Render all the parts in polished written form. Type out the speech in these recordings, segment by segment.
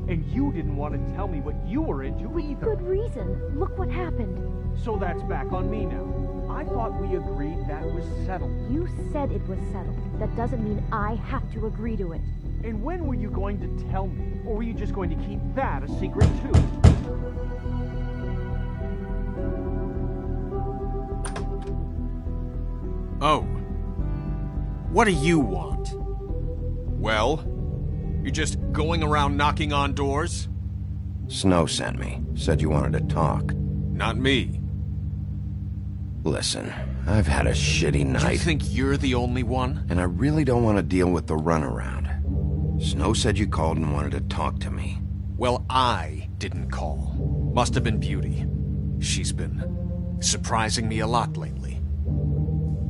And you didn't want to tell me what you were into either. Good reason. Look what happened. So that's back on me now. I thought we agreed that was settled. You said it was settled. That doesn't mean I have to agree to it. And when were you going to tell me? Or were you just going to keep that a secret too? Oh. What do you want? Well? You're just going around knocking on doors? Snow sent me. Said you wanted to talk. Not me. Listen, I've had a shitty night. Do you think you're the only one? And I really don't want to deal with the runaround. Snow said you called and wanted to talk to me. Well, I didn't call. Must have been Beauty. She's been surprising me a lot lately.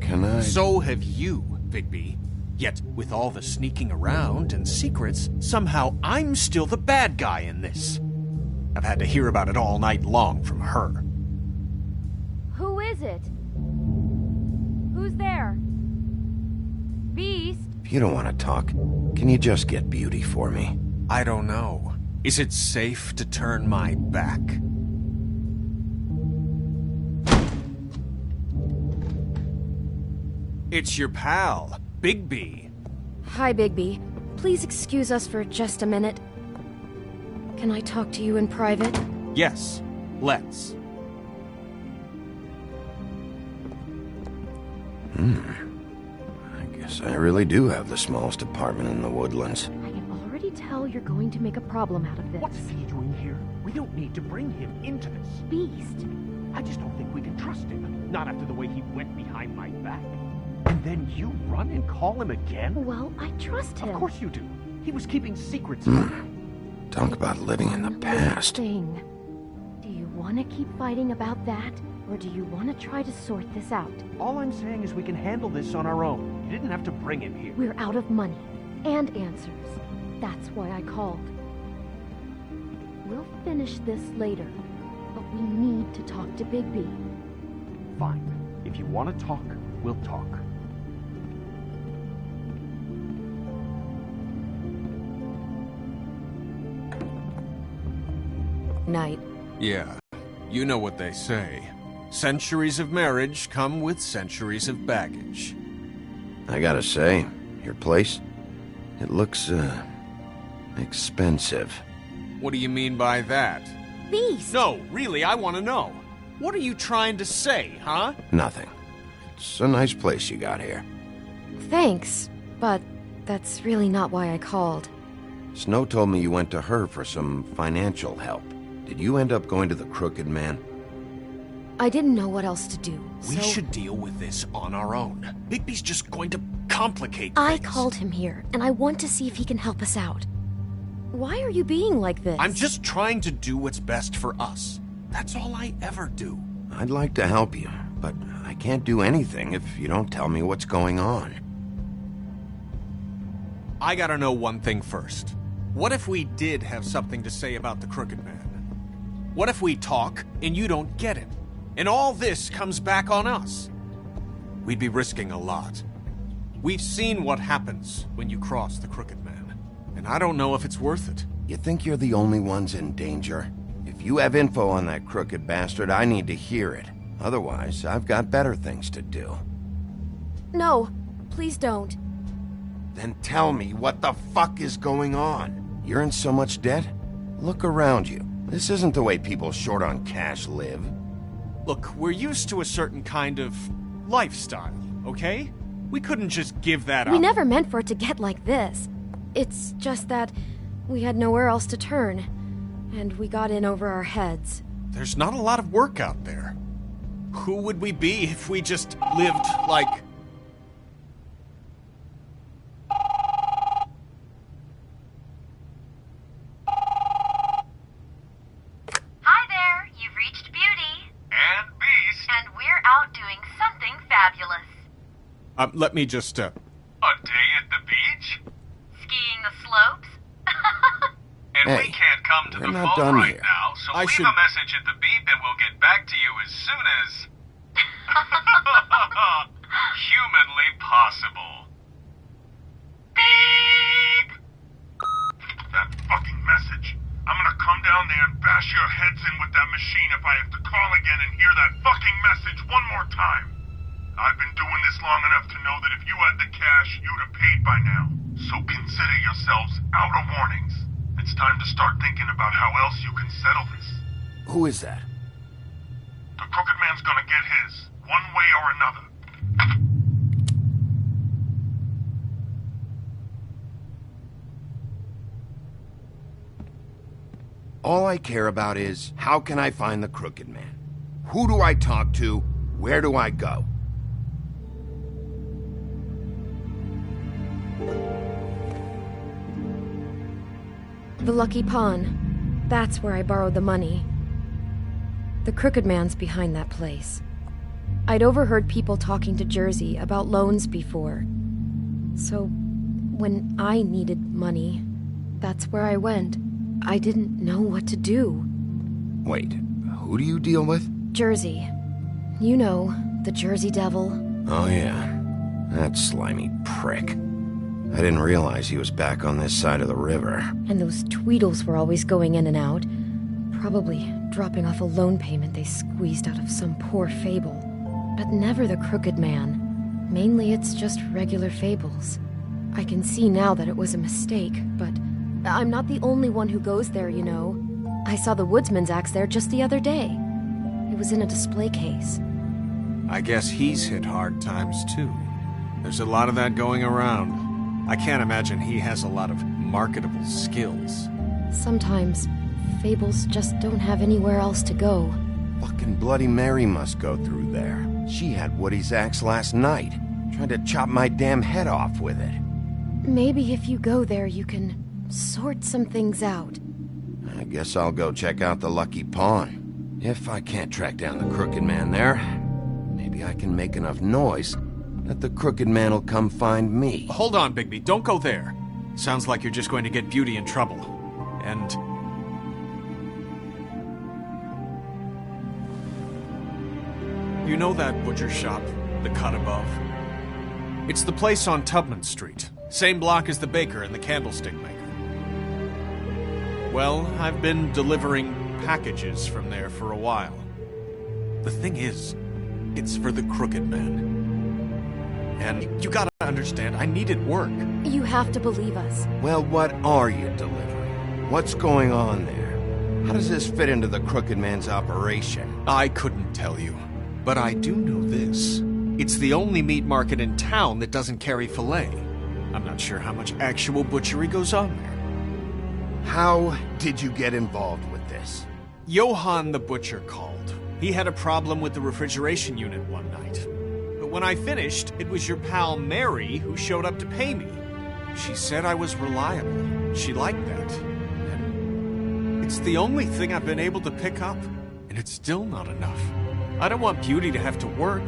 Can I... So have you, Bigby. Yet, with all the sneaking around and secrets, somehow I'm still the bad guy in this. I've had to hear about it all night long from her. Who is it? Who's there? Beast? If you don't want to talk, can you just get Beauty for me? I don't know. Is it safe to turn my back? It's your pal, Bigby. Hi, Bigby. Please excuse us for just a minute. Can I talk to you in private? Yes, let's. I guess I really do have the smallest apartment in the Woodlands. I can already tell you're going to make a problem out of this. What's he doing here? We don't need to bring him into this. Beast? I just don't think we can trust him. Not after the way he went behind my back. And then you run and call him again? Well, I trust him. Of course you do. He was keeping secrets. Talk about living in the past. Thing. Do you want to keep fighting about that, or do you want to try to sort this out? All I'm saying is we can handle this on our own. You didn't have to bring him here. We're out of money and answers. That's why I called. We'll finish this later, but we need to talk to Bigby. Fine. If you want to talk, we'll talk. Night. Yeah, you know what they say. Centuries of marriage come with centuries of baggage. I gotta say, your place, it looks, expensive. What do you mean by that? Beast! No, really, I want to know. What are you trying to say, huh? Nothing. It's a nice place you got here. Thanks, but that's really not why I called. Snow told me you went to her for some financial help. Did you end up going to the Crooked Man? I didn't know what else to do, We so should deal with this on our own. Bigby's just going to complicate I things. called him here, and I want to see if he can help us out. Why are you being like this? I'm just trying to do what's best for us. That's all I ever do. I'd like to help you, but I can't do anything if you don't tell me what's going on. I gotta know one thing first. What if we did have something to say about the Crooked Man? What if we talk and you don't get it? And all this comes back on us? We'd be risking a lot. We've seen what happens when you cross the Crooked Man, and I don't know if it's worth it. You think you're the only ones in danger? If you have info on that crooked bastard, I need to hear it. Otherwise, I've got better things to do. No, please don't. Then tell me what the fuck is going on? You're in so much debt? Look around you. This isn't the way people short on cash live. Look, we're used to a certain kind of lifestyle, okay? We couldn't just give that up. We never meant for it to get like this. It's just that we had nowhere else to turn, and we got in over our heads. There's not a lot of work out there. Who would we be if we just lived like... Hi there, you've reached Beauty. And Beast. And we're out doing something fabulous. let me just, A day at the beach? Skiing the slopes? And Hey, we can't come to we're the not phone done right here. now, so I leave should- a message at the beep and we'll get back to you as soon as... humanly possible. Beep! That fucking message. I'm gonna come down there and bash your heads in with that machine if I have to call again and hear that fucking message one more time. I've been doing this long enough to know that if you had the cash, you'd have paid by now. So consider yourselves out of warnings. It's time to start thinking about how else you can settle this. Who is that? The Crooked Man's gonna get his, one way or another. All I care about is, how can I find the Crooked Man? Who do I talk to? Where do I go? The Lucky Pawn. That's where I borrowed the money. The Crooked Man's behind that place. I'd overheard people talking to Jersey about loans before. So, when I needed money, that's where I went. I didn't know what to do. Wait, who do you deal with? Jersey. You know, the Jersey Devil. Oh yeah, that slimy prick. I didn't realize he was back on this side of the river. And those Tweedles were always going in and out. Probably dropping off a loan payment they squeezed out of some poor fable. But never the Crooked Man. Mainly it's just regular fables. I can see now that it was a mistake, but I'm not the only one who goes there, you know. I saw the Woodsman's axe there just the other day. It was in a display case. I guess he's hit hard times too. There's a lot of that going around. I can't imagine he has a lot of marketable skills. Sometimes, fables just don't have anywhere else to go. Fucking Bloody Mary must go through there. She had Woody's axe last night. Tried to chop my damn head off with it. Maybe if you go there, you can sort some things out. I guess I'll go check out the Lucky Pawn. If I can't track down the Crooked Man there, maybe I can make enough noise that the Crooked Man will come find me. Hold on, Bigby. Don't go there. Sounds like you're just going to get Beauty in trouble. And... you know that butcher shop, the cut above? It's the place on Tubman Street. Same block as the baker and the candlestick maker. Well, I've been delivering packages from there for a while. The thing is, it's for the Crooked Man. And you gotta understand, I needed work. You have to believe us. Well, what are you delivering? What's going on there? How does this fit into the Crooked Man's operation? I couldn't tell you, but I do know this. It's the only meat market in town that doesn't carry filet. I'm not sure how much actual butchery goes on there. How did you get involved with this? Johann the butcher called. He had a problem with the refrigeration unit one night. But when I finished, it was your pal Mary who showed up to pay me. She said I was reliable. She liked that. And it's the only thing I've been able to pick up. And it's still not enough. I don't want Beauty to have to work,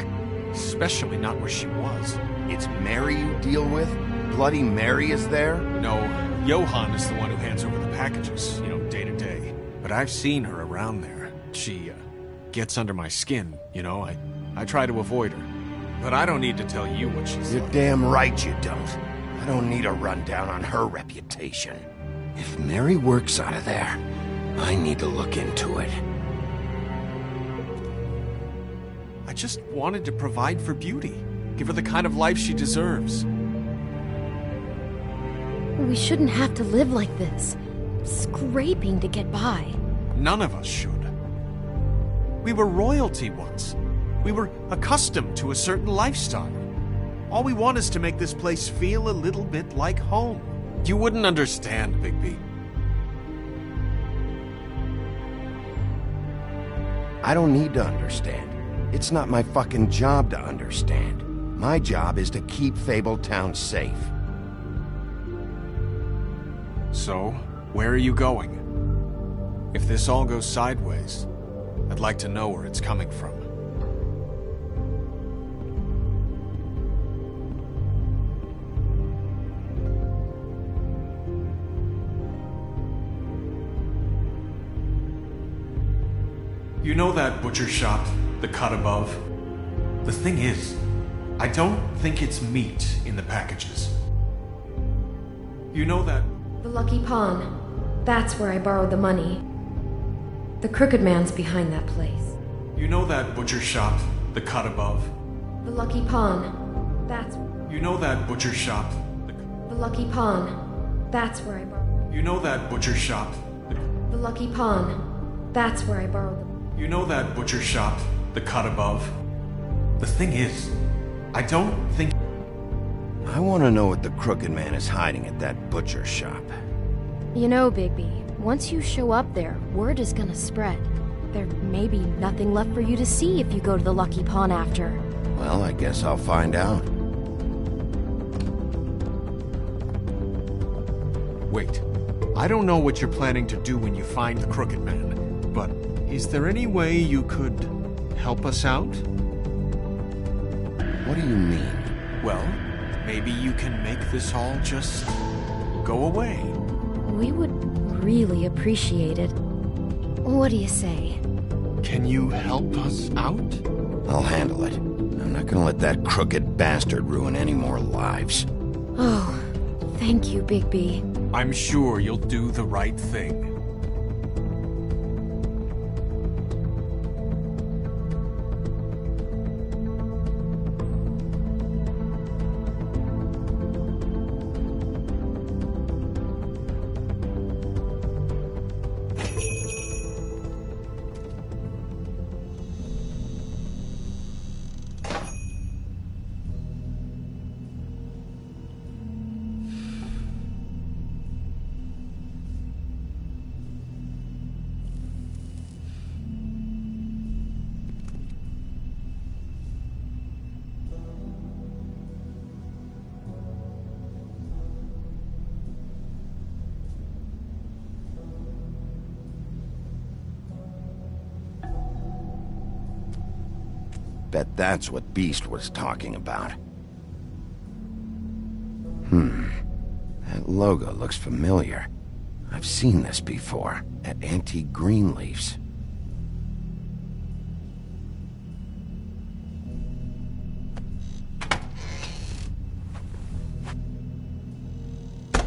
especially not where she was. It's Mary you deal with? Bloody Mary is there? No, Johann is the one who hands over the packages, day to day. But I've seen her around there. She, gets under my skin, I try to avoid her. But I don't need to tell you what she's You're like. damn right you don't. I don't need a rundown on her reputation. If Mary works out of there, I need to look into it. I just wanted to provide for Beauty. Give her the kind of life she deserves. We shouldn't have to live like this, scraping to get by. None of us should. We were royalty once. We were accustomed to a certain lifestyle. All we want is to make this place feel a little bit like home. You wouldn't understand, Bigby. I don't need to understand. It's not my fucking job to understand. My job is to keep Fabletown safe. So, where are you going? If this all goes sideways, I'd like to know where it's coming from. You know that butcher shop, the cut above? The thing is, I don't think it's meat in the packages. You know that... The Lucky Pawn. That's where I borrowed the money. The Crooked Man's behind that place. You know that butcher shop, the cut above? The Lucky Pawn. That's... You know that butcher shop, The Lucky Pawn. That's where I borrowed... You know that butcher shop, The Lucky Pawn. That's where I borrowed the... You know that butcher shop, the cut above? The thing is, I don't think... I want to know what the Crooked Man is hiding at that butcher shop. You know, Bigby, once you show up there, word is gonna spread. There may be nothing left for you to see if you go to the Lucky Pawn after. Well, I guess I'll find out. Wait, I don't know what you're planning to do when you find the Crooked Man, but is there any way you could help us out? What do you mean? Well, maybe you can make this all just go away. We would really appreciate it. What do you say? Can you help us out? I'll handle it. I'm not gonna let that crooked bastard ruin any more lives. Oh, thank you, Bigby. I'm sure you'll do the right thing. Bet that's what Beast was talking about. That logo looks familiar. I've seen this before, at Antique Greenleaf's.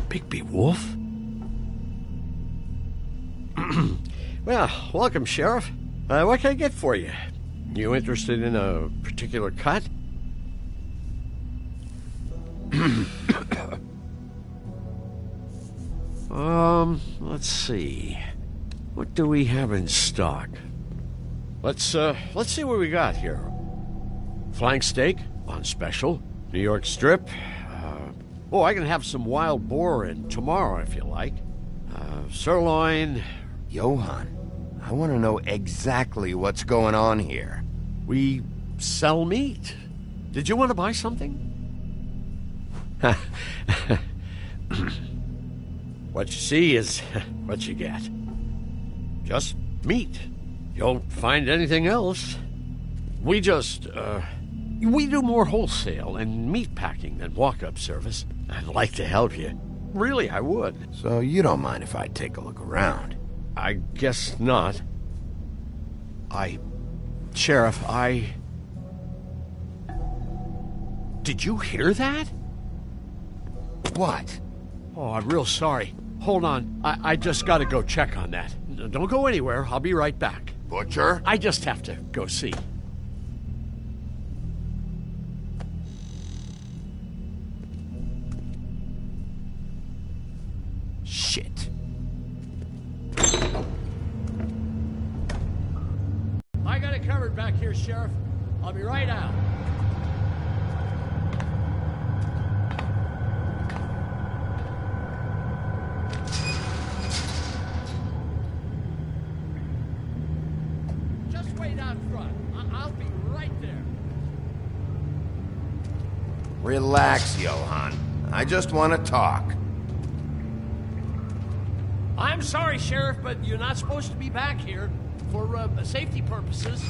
Bigby Wolf? Well, welcome, Sheriff. What can I get for you? You interested in a particular cut? Let's see. What do we have in stock? Let's see what we got here. Flank steak on special. New York strip. I can have some wild boar in tomorrow if you like. Sirloin. Johann, I want to know exactly what's going on here. We sell meat. Did you want to buy something? What you see is what you get. Just meat. You don't find anything else. We do more wholesale and meat packing than walk-up service. I'd like to help you. Really, I would. So you don't mind if I take a look around? I guess not. Sheriff, Did you hear that? What? Oh, I'm real sorry. Hold on. I just gotta go check on that. Don't go anywhere. I'll be right back. Butcher? I just have to go see. Shit. I got it covered back here, Sheriff. I'll be right out. Just wait out front. I'll be right there. Relax, Johann. I just want to talk. I'm sorry, Sheriff, but you're not supposed to be back here for safety purposes.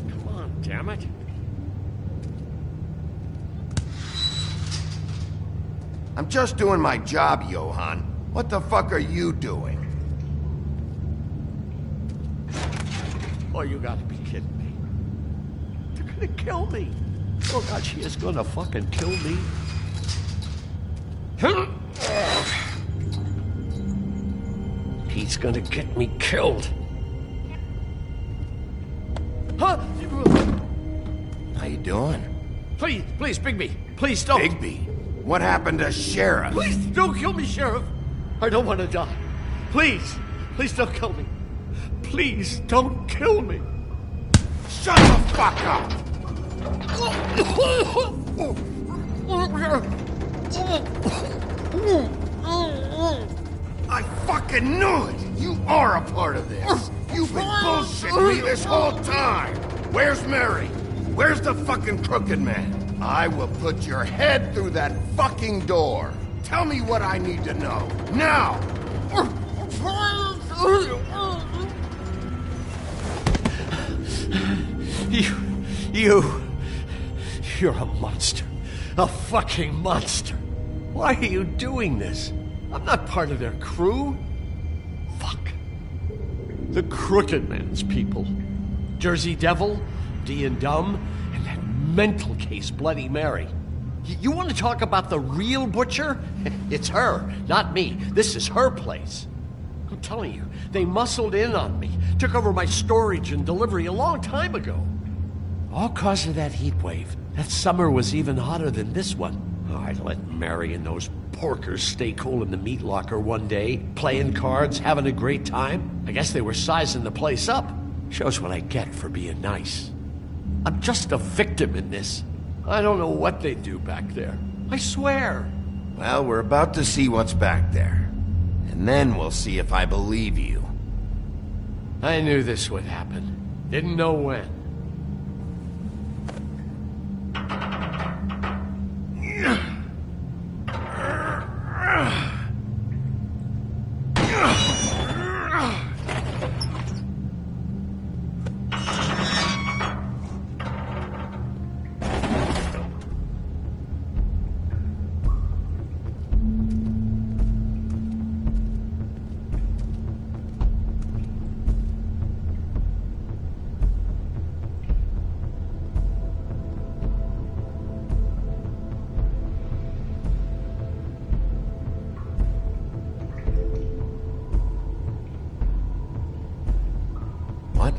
Come on, damn it. I'm just doing my job, Johann. What the fuck are you doing? Oh, you gotta be kidding me. They're gonna kill me. Oh, God, she is gonna fucking kill me. He's gonna get me killed. Huh? How you doing? Please, Bigby. Please don't. Bigby? What happened to Sheriff? Please don't kill me, Sheriff. I don't want to die. Please don't kill me. Please don't kill me. Shut the fuck up! I fucking knew it! You are a part of this! You've been bullshitting me this whole time! Where's Mary? Where's the fucking crooked man? I will put your head through that fucking door! Tell me what I need to know, now! You're a monster. A fucking monster. Why are you doing this? I'm not part of their crew. Fuck. The Crooked Man's people. Jersey Devil, D and Dumb, and that mental case Bloody Mary. You want to talk about the real butcher? It's her, not me. This is her place. I'm telling you, they muscled in on me, took over my storage and delivery a long time ago. All cause of that heat wave. That summer was even hotter than this one. Oh, I let Mary and those porkers stay cool in the meat locker one day, playing cards, having a great time. I guess they were sizing the place up. Shows what I get for being nice. I'm just a victim in this. I don't know what they do back there. I swear. Well, we're about to see what's back there. And then we'll see if I believe you. I knew this would happen. Didn't know when.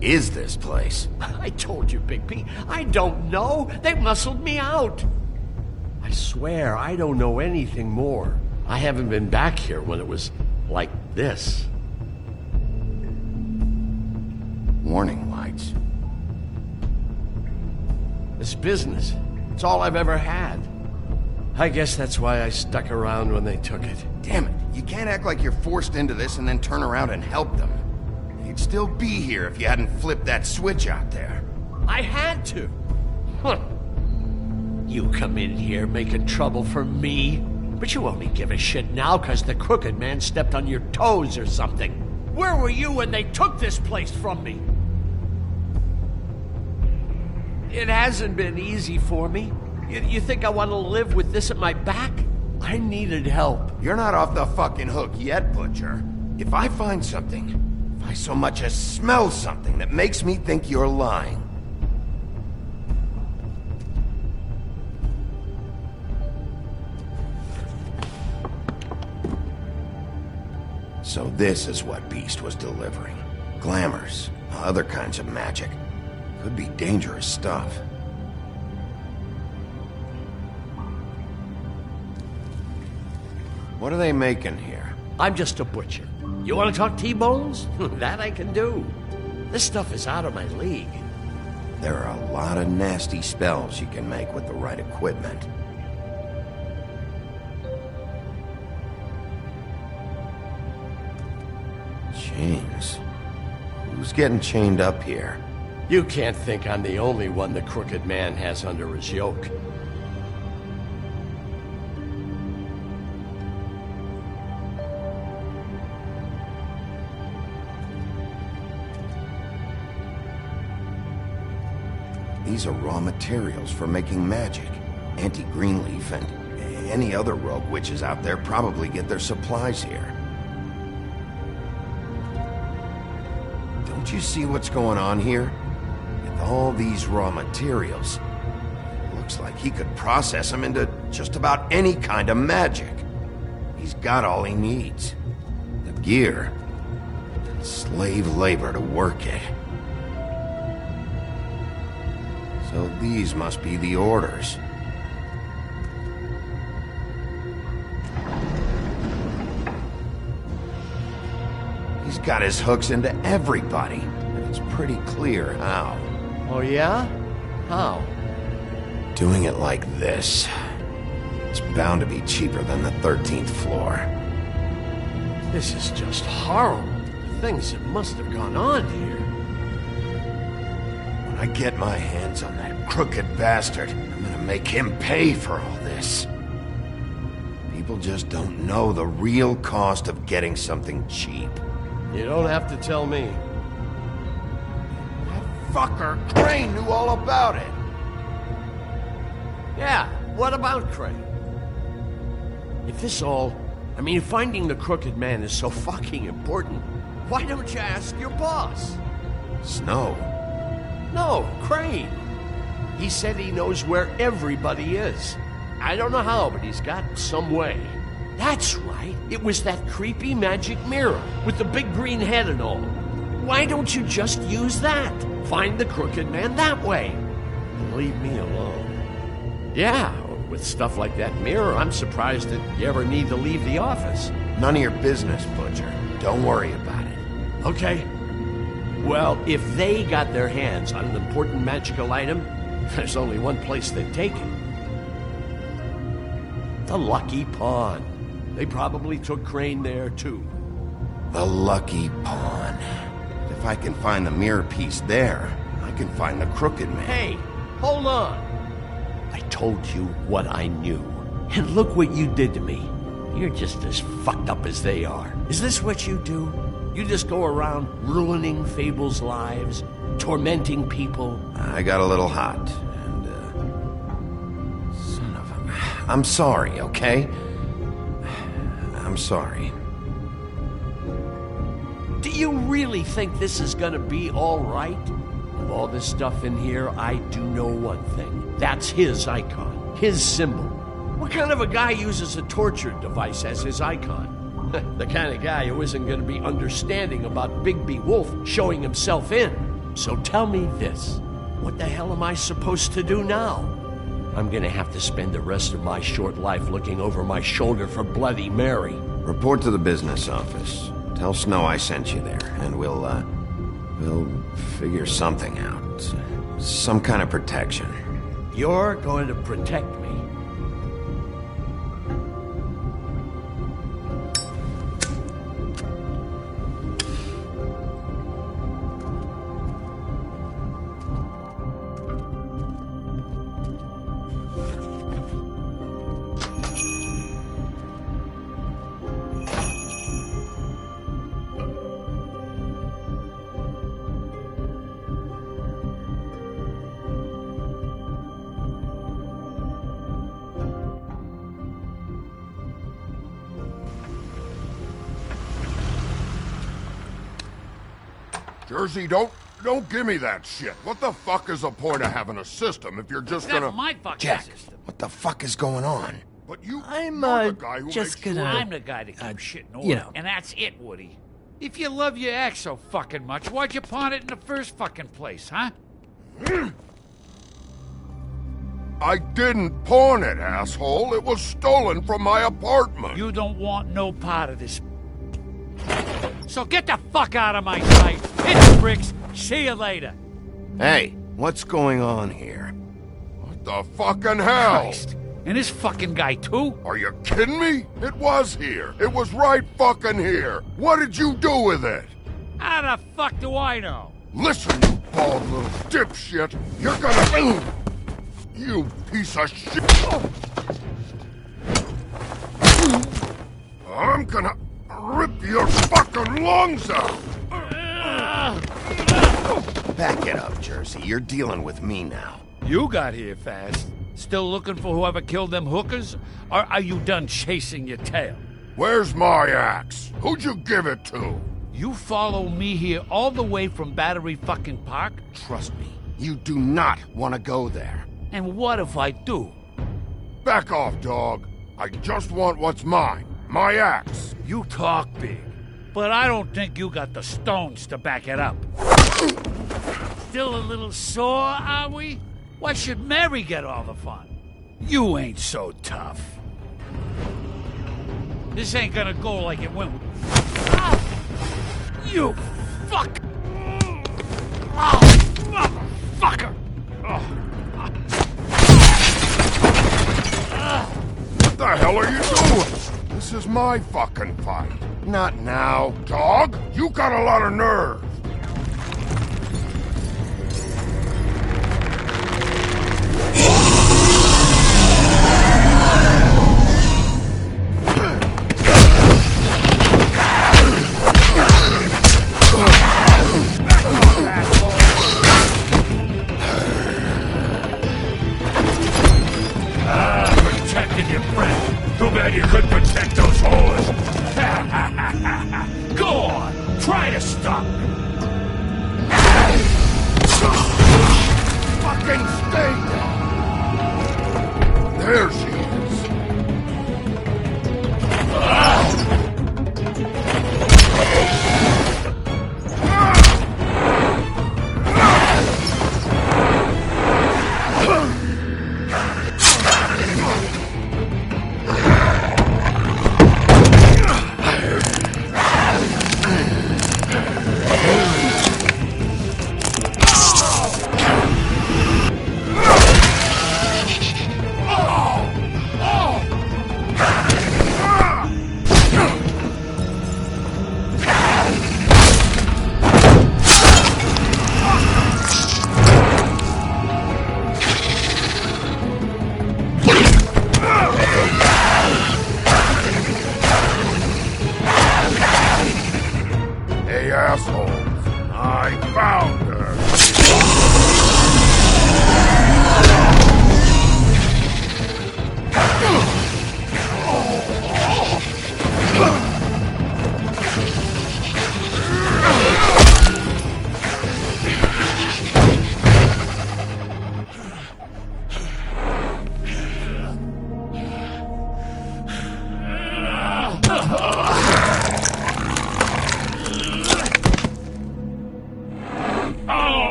is this place? I told you, Big P. I don't know. They muscled me out. I swear, I don't know anything more. I haven't been back here when it was like this. Warning lights. This business, it's all I've ever had. I guess that's why I stuck around when they took it. Damn it, you can't act like you're forced into this and then turn around and help them. You'd still be here if you hadn't flipped that switch out there. I had to. Huh. You come in here making trouble for me, but you only give a shit now because the Crooked Man stepped on your toes or something. Where were you when they took this place from me? It hasn't been easy for me. You think I want to live with this at my back? I needed help. You're not off the fucking hook yet, Butcher. If I find something, if I so much as smell something that makes me think you're lying... So this is what Beast was delivering. Glamours, other kinds of magic. Could be dangerous stuff. What are they making here? I'm just a butcher. You want to talk T-bones? That I can do. This stuff is out of my league. There are a lot of nasty spells you can make with the right equipment. Chains. Who's getting chained up here? You can't think I'm the only one the Crooked Man has under his yoke. These are raw materials for making magic. Auntie Greenleaf and any other rogue witches out there probably get their supplies here. Don't you see what's going on here? With all these raw materials, looks like he could process them into just about any kind of magic. He's got all he needs. The gear, and slave labor to work it. So these must be the orders. He's got his hooks into everybody, and it's pretty clear how. Oh yeah? How? Doing it like this. It's bound to be cheaper than the 13th floor. This is just horrible. The things that must have gone on here. When I get my hands on that crooked bastard, I'm gonna make him pay for all this. People just don't know the real cost of getting something cheap. You don't have to tell me. That fucker Crane knew all about it. Yeah, what about Crane? If this all... if finding the Crooked Man is so fucking important, why don't you ask your boss? Snow? No, Crane. He said he knows where everybody is. I don't know how, but he's got some way. That's right. It was that creepy magic mirror with the big green head and all. Why don't you just use that? Find the Crooked Man that way. And leave me alone. Yeah, with stuff like that mirror, I'm surprised that you ever need to leave the office. None of your business, Butcher. Don't worry about it. Okay. Well, if they got their hands on an important magical item, there's only one place they'd take it. The Lucky Pawn. They probably took Crane there, too. The Lucky Pawn. If I can find the mirror piece there, I can find the Crooked Man. Hey, hold on. I told you what I knew. And look what you did to me. You're just as fucked up as they are. Is this what you do? You just go around ruining Fable's lives, tormenting people? I got a little hot, and, son of a... I'm sorry, okay? I'm sorry. Do you really think this is gonna be all right? With all this stuff in here, I do know one thing. That's his icon, his symbol. What kind of a guy uses a torture device as his icon? The kind of guy who isn't gonna be understanding about Bigby Wolf showing himself in. So tell me this. What the hell am I supposed to do now? I'm gonna have to spend the rest of my short life looking over my shoulder for Bloody Mary. Report to the business office. Tell Snow I sent you there, and we'll figure something out. Some kind of protection. You're going to protect me. Jersey, don't give me that shit. What the fuck is the point of having a system if you're just gonna... That's my fucking Jack, system. what the fuck is going on? But I'm, you're the guy who just makes gonna... I'm the guy that keeps shit in order. you know. And that's it, Woody. If you love your ex so fucking much, why'd you pawn it in the first fucking place, huh? I didn't pawn it, asshole. It was stolen from my apartment. You don't want no part of this. So get the fuck out of my sight. Hit the bricks. See you later. Hey, what's going on here? What the fucking hell? Christ. And this fucking guy, too? Are you kidding me? It was here. It was right fucking here. What did you do with it? How the fuck do I know? Listen, you bald little dipshit. You're gonna... You piece of shit. I'm gonna rip your fucking lungs out. Back it up, Jersey. You're dealing with me now. You got here fast. Still looking for whoever killed them hookers? Or are you done chasing your tail? Where's my axe? Who'd you give it to? You follow me here all the way from Battery fucking Park? Trust me, you do not want to go there. And what if I do? Back off, dog. I just want what's mine. My axe. You talk big, but I don't think you got the stones to back it up. Still a little sore, are we? Why should Mary get all the fun? You ain't so tough. This ain't gonna go like it went. You fuck! Oh, motherfucker! What the hell are you doing? This is my fucking fight. Not now. Dog, you got a lot of nerve. Protected your friend. Too bad you couldn't protect those whores. Go on, try to stop me. Fucking stay there. There she is. Hey, assholes. I found her.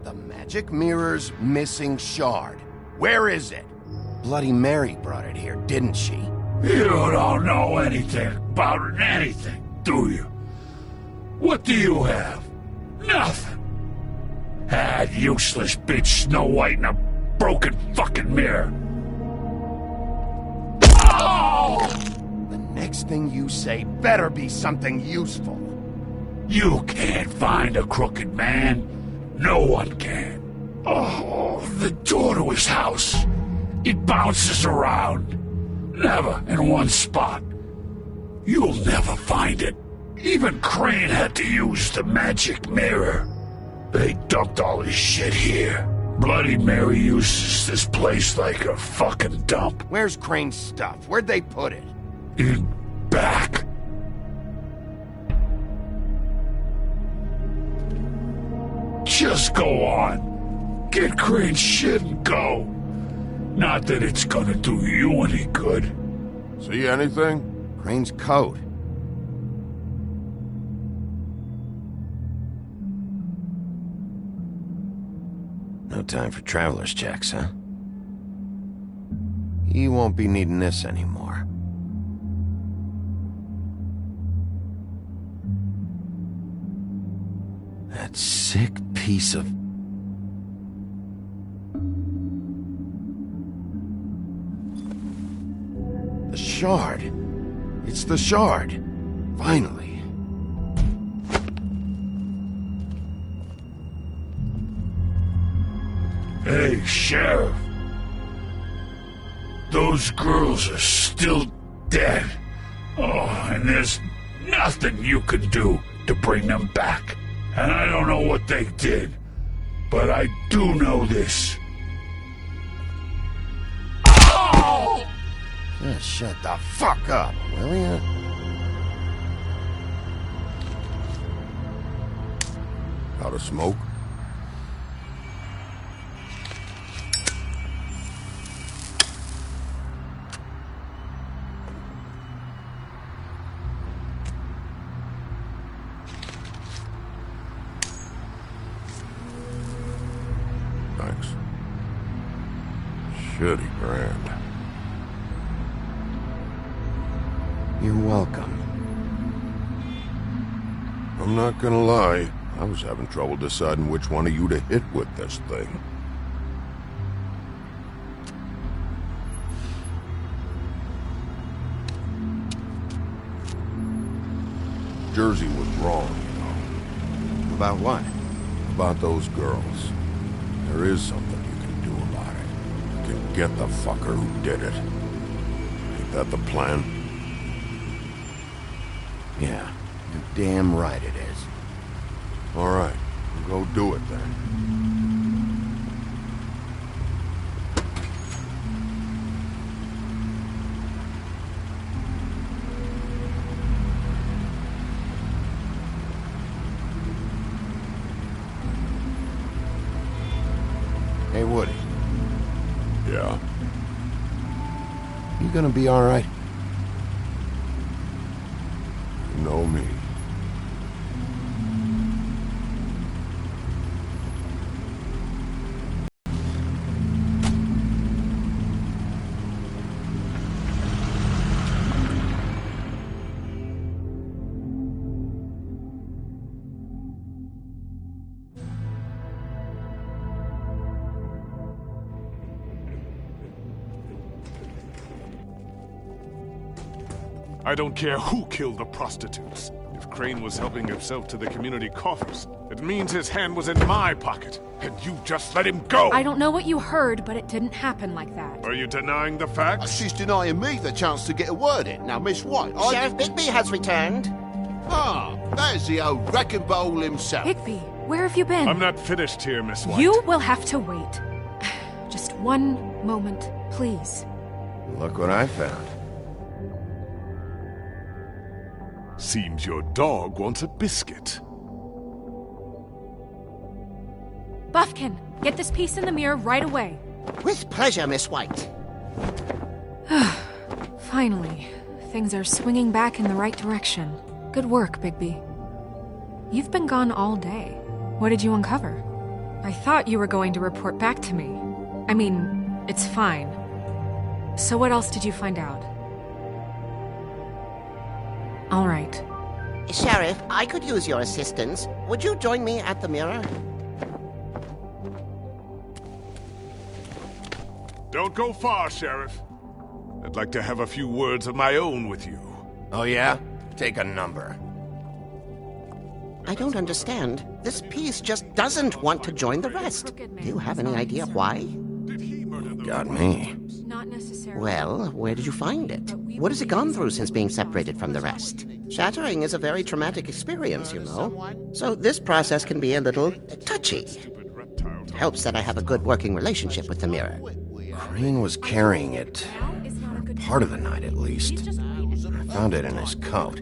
The magic mirror's missing shard. Where is it? Bloody Mary brought it here, didn't she? You don't know anything about anything, do you? What do you have? Nothing. That useless bitch Snow White and a broken fucking mirror. Oh! The next thing you say better be something useful. You can't find a crooked man. No one can. Oh, the door to his house. It bounces around. Never in one spot. You'll never find it. Even Crane had to use the magic mirror. They dumped all his shit here. Bloody Mary uses this place like a fucking dump. Where's Crane's stuff? Where'd they put it? In back. Just go on. Get Crane's shit and go. Not that it's gonna do you any good. See anything? Crane's coat. No time for traveler's checks, huh? You won't be needing this anymore. That sick piece of... The shard. It's the shard. Finally. Hey, Sheriff. Those girls are still dead. Oh, and there's nothing you can do to bring them back. And I don't know what they did, but I do know this. Oh! Just shut the fuck up, will ya? Out of smoke? Thanks. Shitty brand. You're welcome. I'm not gonna lie, I was having trouble deciding which one of you to hit with this thing. Jersey was wrong, you know. About what? About those girls. There is something you can do about it. You can get the fucker who did it. Ain't that the plan? Yeah, you're damn right it is. All right, we'll go do it then. Hey, Woody. Yeah? You gonna be all right? You know me. I don't care who killed the prostitutes. If Crane was helping himself to the community coffers, it means his hand was in my pocket, and you just let him go! I don't know what you heard, but it didn't happen like that. Are you denying the facts? She's denying me the chance to get a word in. Now, Miss White, Sheriff Bigby has returned. Ah, there's the old wrecking bowl himself. Bigby, where have you been? I'm not finished here, Miss White. You will have to wait. Just one moment, please. Look what I found. Seems your dog wants a biscuit. Buffkin, get this piece in the mirror right away. With pleasure, Miss White. Finally, things are swinging back in the right direction. Good work, Bigby. You've been gone all day. What did you uncover? I thought you were going to report back to me. I mean, it's fine. So what else did you find out? All right. Sheriff, I could use your assistance. Would you join me at the mirror? Don't go far, Sheriff. I'd like to have a few words of my own with you. Oh yeah? Take a number. I don't understand. This piece just doesn't want to join the rest. Do you have any idea why? Got me. Not necessarily. Well, where did you find it? What has it gone through since being separated from the rest? Shattering is a very traumatic experience, you know. So this process can be a little touchy. It helps that I have a good working relationship with the mirror. Crane was carrying it. For part of the night, at least. I found it in his coat.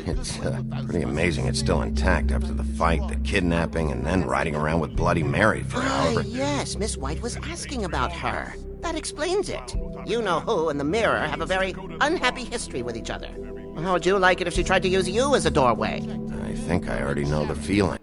It's pretty amazing it's still intact after the fight, the kidnapping, and then riding around with Bloody Mary for however... Yes, Miss White was asking about her. That explains it. You know who and the mirror have a very unhappy history with each other. How would you like it if she tried to use you as a doorway? I think I already know the feeling.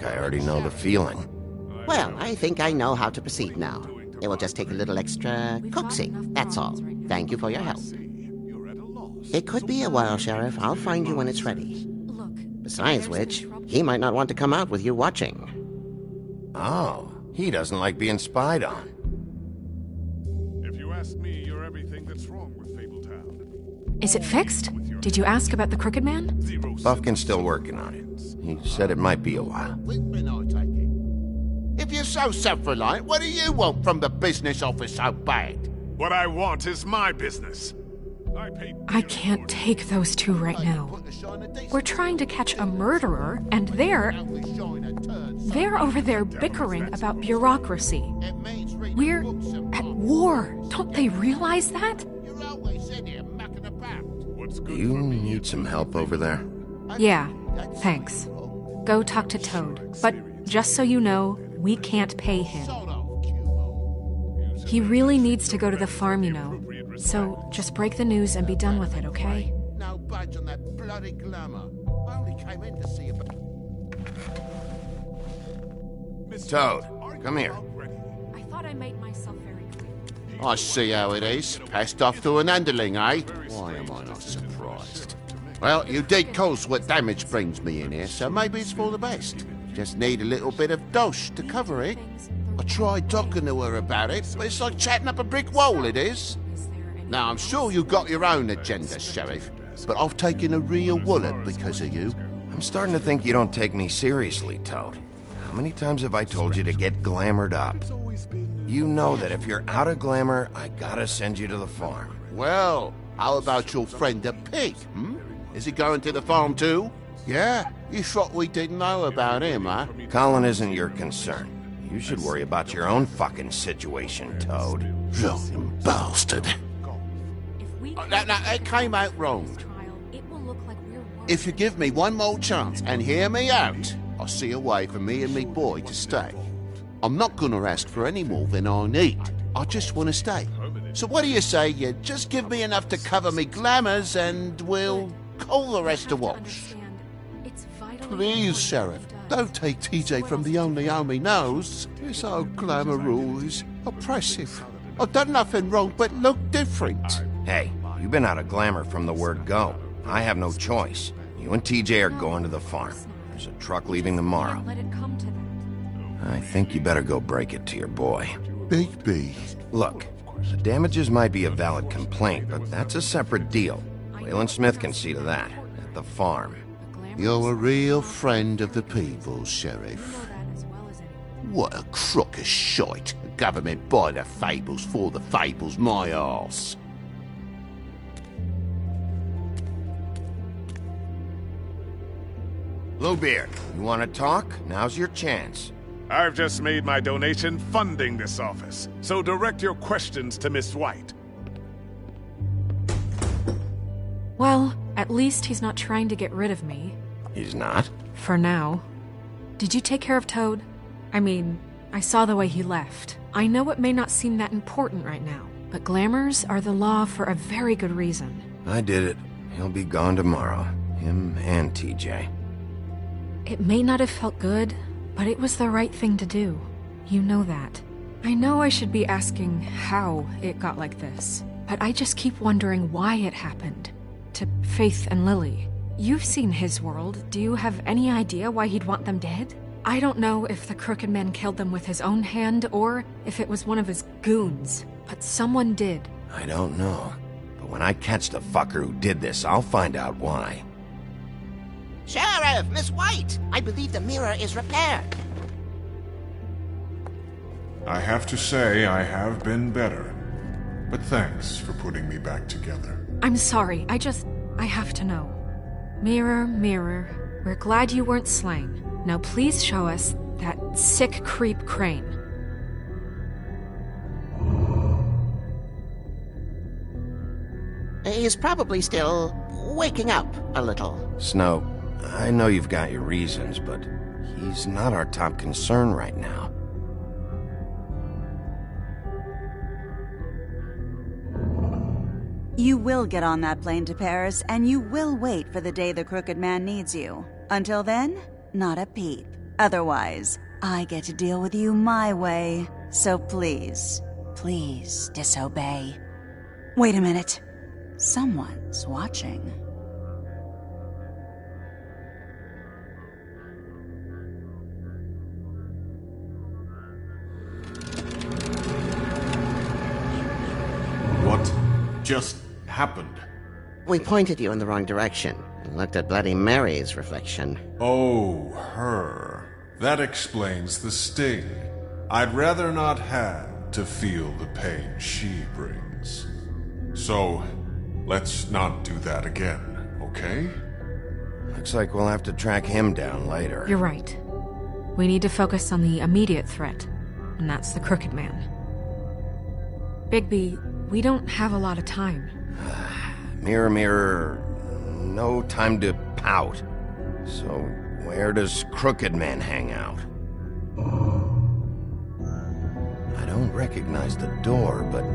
I already know the feeling. Well, I think I know how to proceed now. It will just take a little extra coaxing, that's all. Thank you for your help. It could be a while, Sheriff. I'll find you when it's ready. Besides which, he might not want to come out with you watching. Oh, he doesn't like being spied on. If you ask me, you're everything that's wrong with Fabletown. Is it fixed? Did you ask about the Crooked Man? Buffkin's still working on it. He said it might be a while. If you're so self-reliant, what do you want from the business office so bad? What I want is my business. I can't take those two right now. We're trying to catch a murderer, and they're over there bickering about bureaucracy. We're at war. Don't they realize that? Do you need some help over there? Yeah, thanks. Go talk to Toad. But just so you know, we can't pay him. He really needs to go to the farm, you know. So just break the news and be done with it, okay? No budge on that bloody glamour. I only came in to see about... Toad, come here. I thought I made myself very clear. I see how it is. Passed off to an underling, eh? Why am I not surprised? Well, you did cause what damage brings me in here, so maybe it's for the best. Just need a little bit of dosh to cover it. I tried talking to her about it, but it's like chatting up a brick wall, it is. Now, I'm sure you got your own agenda, Sheriff, but I've taken a real wallet because of you. I'm starting to think you don't take me seriously, Toad. How many times have I told you to get glamored up? You know that if you're out of glamour, I gotta send you to the farm. Well, how about your friend the pig, Is he going to the farm too? Yeah? You thought we didn't know about him, huh? Colin isn't your concern. You should worry about your own fucking situation, Toad. Lying bastard. Now, it came out wrong. If you give me one more chance and hear me out, I'll see a way for me and me boy to stay. I'm not gonna ask for any more than I need. I just want to stay. So what do you say you just give me enough to cover me glamours and we'll call the rest a wash? Please, Sheriff, don't take TJ from the only home he knows. This old glamour rule is oppressive. I've done nothing wrong but look different. Hey, you've been out of glamour from the word go. I have no choice. You and TJ are going to the farm. There's a truck leaving tomorrow. I think you better go break it to your boy. Big B. Look, the damages might be a valid complaint, but that's a separate deal. Waylon Smith can see to that, at the farm. You're a real friend of the people, Sheriff. What a crook of shite. The government buy the fables for the fables, my arse. Bluebeard, you want to talk? Now's your chance. I've just made my donation funding this office, so direct your questions to Miss White. Well, at least he's not trying to get rid of me. He's not? For now. Did you take care of Toad? I mean, I saw the way he left. I know it may not seem that important right now, but glamours are the law for a very good reason. I did it. He'll be gone tomorrow. Him and TJ. It may not have felt good, but it was the right thing to do. You know that. I know I should be asking how it got like this, but I just keep wondering why it happened. To Faith and Lily. You've seen his world. Do you have any idea why he'd want them dead? I don't know if the Crooked Man killed them with his own hand or if it was one of his goons, but someone did. I don't know. But when I catch the fucker who did this, I'll find out why. Sheriff, Miss White! I believe the mirror is repaired. I have to say I have been better. But thanks for putting me back together. I'm sorry, I have to know. Mirror, mirror, we're glad you weren't slain. Now please show us that sick creep Crane. He's probably still waking up a little. Snow, I know you've got your reasons, but he's not our top concern right now. You will get on that plane to Paris, and you will wait for the day the Crooked Man needs you. Until then, not a peep. Otherwise, I get to deal with you my way. So please, please disobey. Wait a minute. Someone's watching. What just happened? We pointed you in the wrong direction and looked at Bloody Mary's reflection. Oh, her. That explains the sting. I'd rather not have to feel the pain she brings. So, let's not do that again, okay? Looks like we'll have to track him down later. You're right. We need to focus on the immediate threat, and that's the Crooked Man. Bigby, we don't have a lot of time. Mirror, mirror, no time to pout. So, where does Crooked Man hang out? I don't recognize the door, but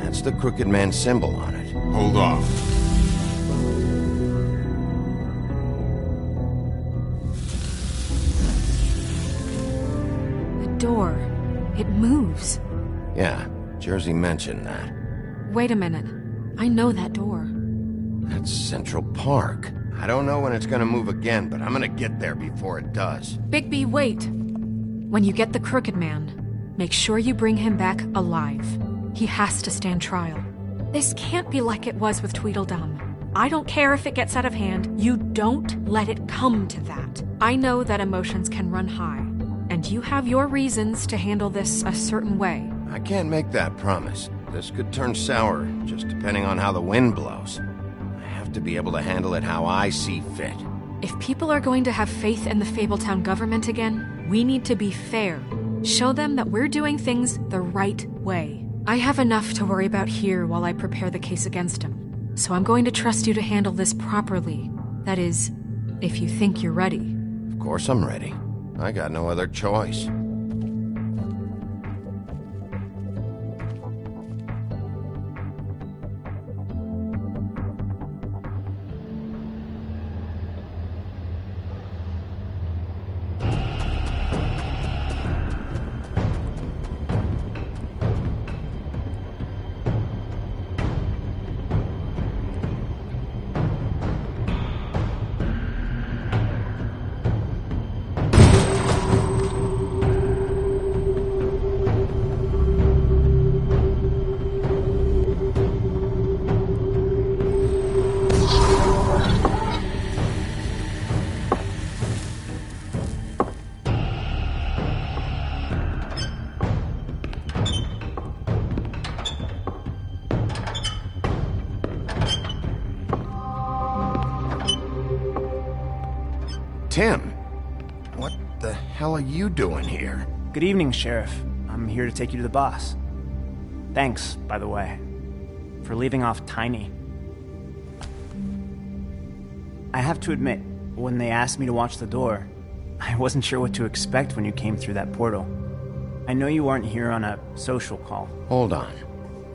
that's the Crooked Man symbol on it. Hold on. The door. It moves. Yeah, Jersey mentioned that. Wait a minute. I know that door. That's Central Park. I don't know when it's gonna move again, but I'm gonna get there before it does. Bigby, wait! When you get the Crooked Man, make sure you bring him back alive. He has to stand trial. This can't be like it was with Tweedledum. I don't care if it gets out of hand, you don't let it come to that. I know that emotions can run high, and you have your reasons to handle this a certain way. I can't make that promise. This could turn sour, just depending on how the wind blows. I have to be able to handle it how I see fit. If people are going to have faith in the Fabletown government again, we need to be fair. Show them that we're doing things the right way. I have enough to worry about here while I prepare the case against him. So I'm going to trust you to handle this properly. That is, if you think you're ready. Of course I'm ready. I got no other choice. Tim, what the hell are you doing here? Good evening, Sheriff. I'm here to take you to the boss. Thanks, by the way, for leaving off Tiny. I have to admit, when they asked me to watch the door, I wasn't sure what to expect when you came through that portal. I know you aren't here on a social call. Hold on.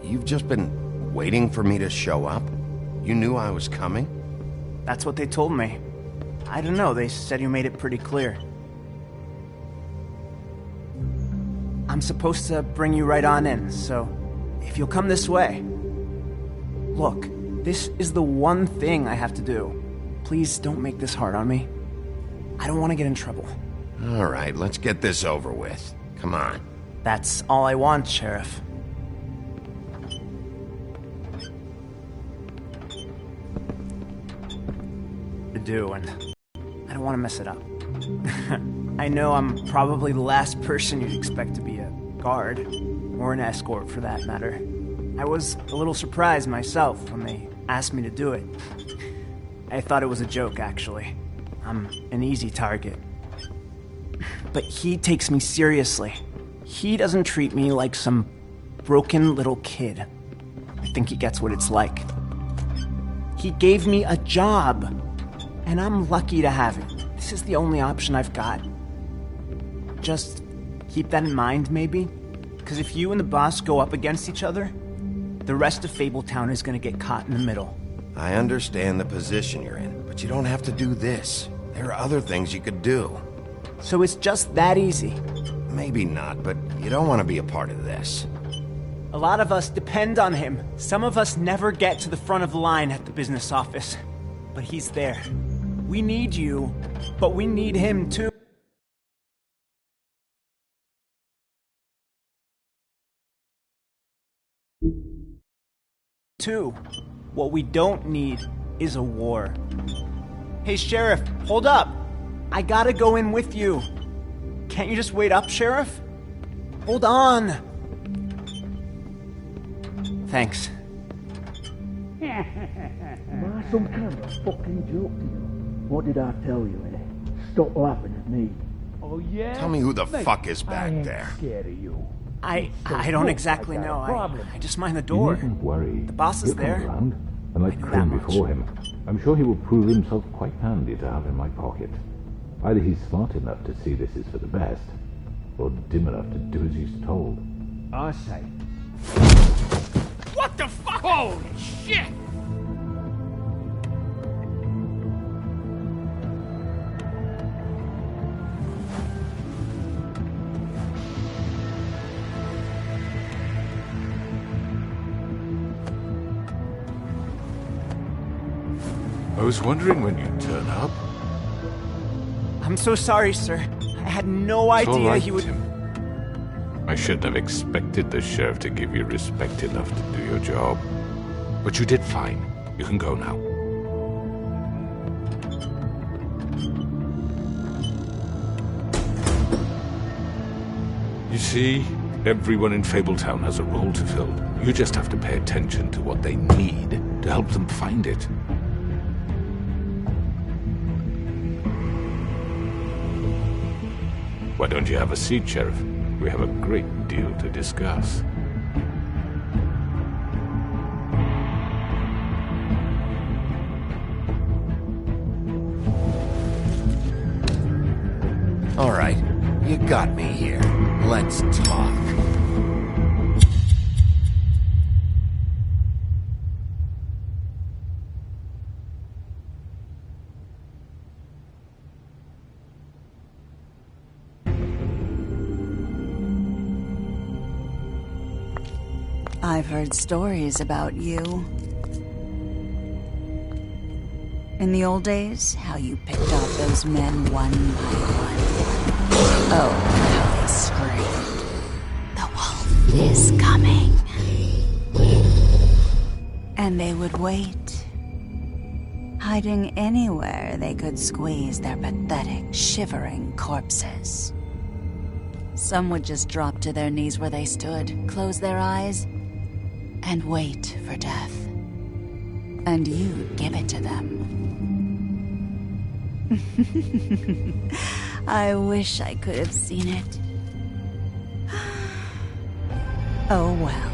You've just been waiting for me to show up? You knew I was coming? That's what they told me. I don't know, they said you made it pretty clear. I'm supposed to bring you right on in, so if you'll come this way. Look, this is the one thing I have to do. Please don't make this hard on me. I don't want to get in trouble. All right, let's get this over with. Come on. That's all I want, Sheriff. To do, and I don't want to mess it up. I know I'm probably the last person you'd expect to be a guard, or an escort for that matter. I was a little surprised myself when they asked me to do it. I thought it was a joke, actually. I'm an easy target. But he takes me seriously. He doesn't treat me like some broken little kid. I think he gets what it's like. He gave me a job, and I'm lucky to have it. This is the only option I've got. Just keep that in mind, maybe? Because if you and the boss go up against each other, the rest of Fabletown is going to get caught in the middle. I understand the position you're in, but you don't have to do this. There are other things you could do. So it's just that easy? Maybe not, but you don't want to be a part of this. A lot of us depend on him. Some of us never get to the front of the line at the business office. But he's there. We need you, but we need him too. What we don't need is a war. Hey, Sheriff, hold up! I gotta go in with you. Can't you just wait up, Sheriff? Hold on! Thanks. Am I some kind of fucking joke to you? What did I tell you, eh? Stop laughing at me. Oh, yeah? Tell me who the fuck is back there. I'm scared of you. I don't exactly know. I just mind the door. You needn't worry. The boss is there. Around, and like Crane before him, I'm sure he will prove himself quite handy to have in my pocket. Either he's smart enough to see this is for the best, or dim enough to do as he's told. I say. What the fuck? Holy shit! I was wondering when you'd turn up. I'm so sorry, sir. I had no idea he would... Tim. I shouldn't have expected the sheriff to give you respect enough to do your job. But you did fine. You can go now. You see, everyone in Fabletown has a role to fill. You just have to pay attention to what they need to help them find it. Why don't you have a seat, Sheriff? We have a great deal to discuss. All right, you got me here. Let's talk. I've heard stories about you. In the old days, how you picked off those men one by one. Oh, how they screamed. The wolf is coming. And they would wait, hiding anywhere they could squeeze their pathetic, shivering corpses. Some would just drop to their knees where they stood, close their eyes, and wait for death. And you'd give it to them. I wish I could have seen it. Oh well.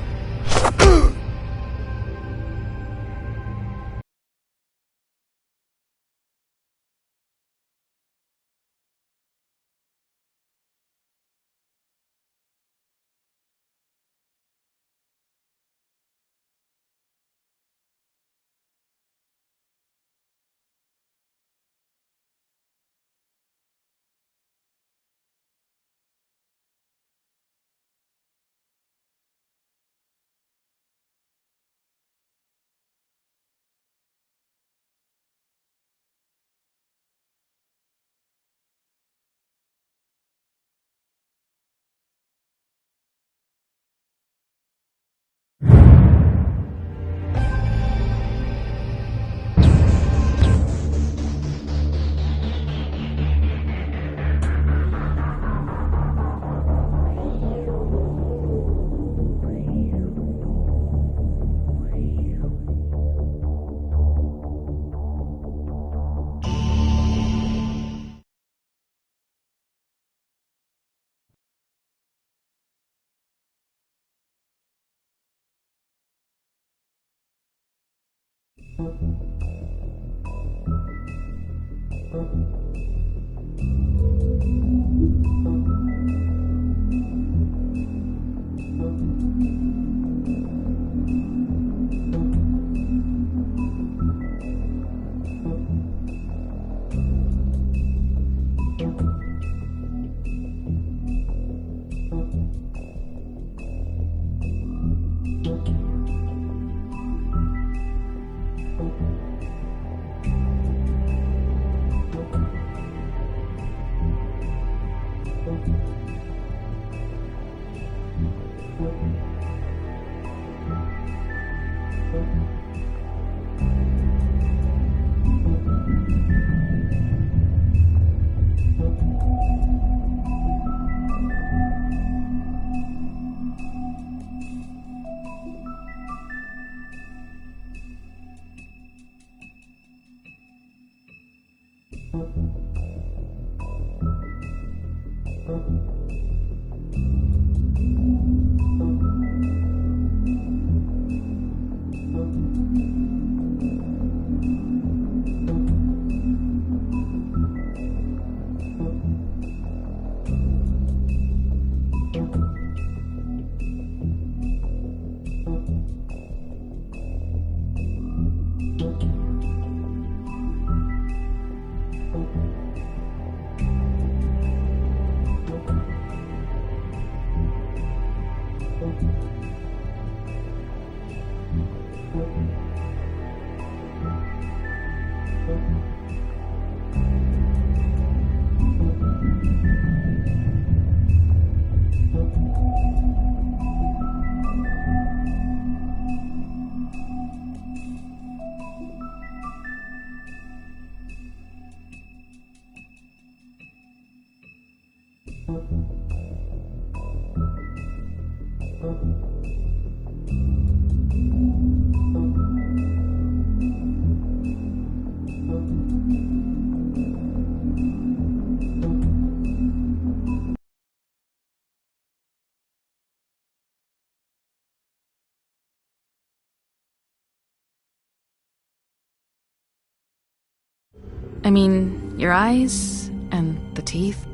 I mean, your eyes and the teeth.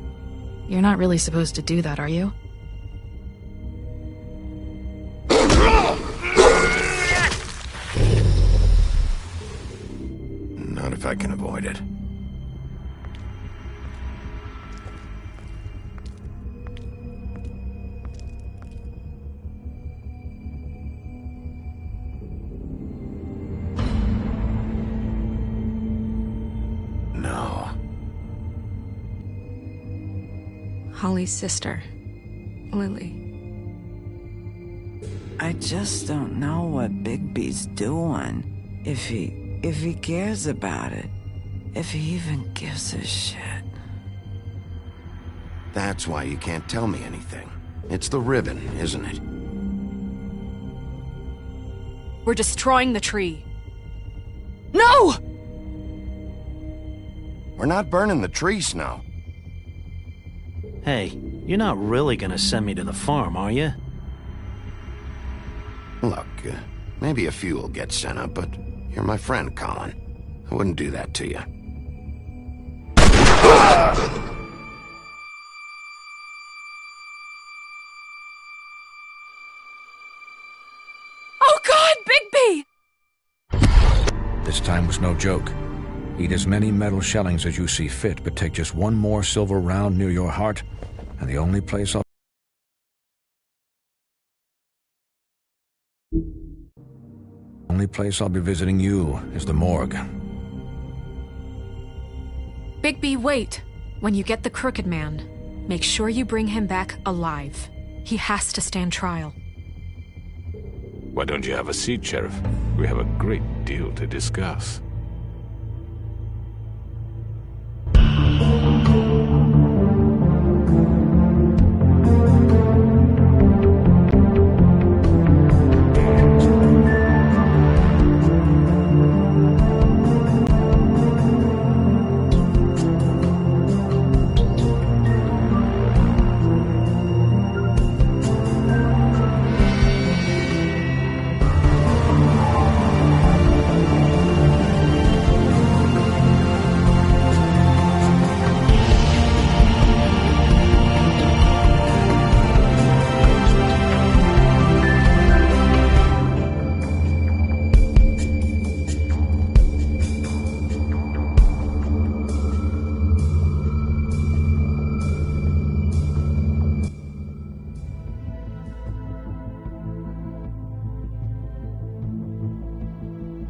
You're not really supposed to do that, are you? Not if I can avoid it. No. Holly's sister, Lily. I just don't know what Bigby's doing. If he cares about it. If he even gives a shit. That's why you can't tell me anything. It's the ribbon, isn't it? We're destroying the tree. No! We're not burning the trees now. Hey, you're not really gonna send me to the farm, are you? Look, maybe a few will get sent up, but you're my friend, Colin. I wouldn't do that to you. Oh God, Bigby! This time was no joke. Eat as many metal shellings as you see fit, but take just one more silver round near your heart, and the only place I'll be visiting you is the morgue. Bigby, wait. When you get the Crooked Man, make sure you bring him back alive. He has to stand trial. Why don't you have a seat, Sheriff? We have a great deal to discuss.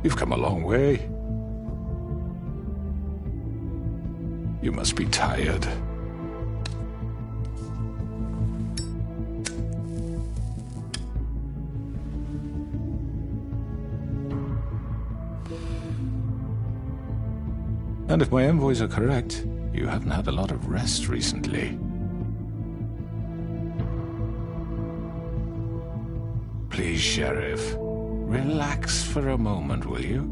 You've come a long way. You must be tired. And if my envoys are correct, you haven't had a lot of rest recently. Please, Sheriff. Relax for a moment, will you?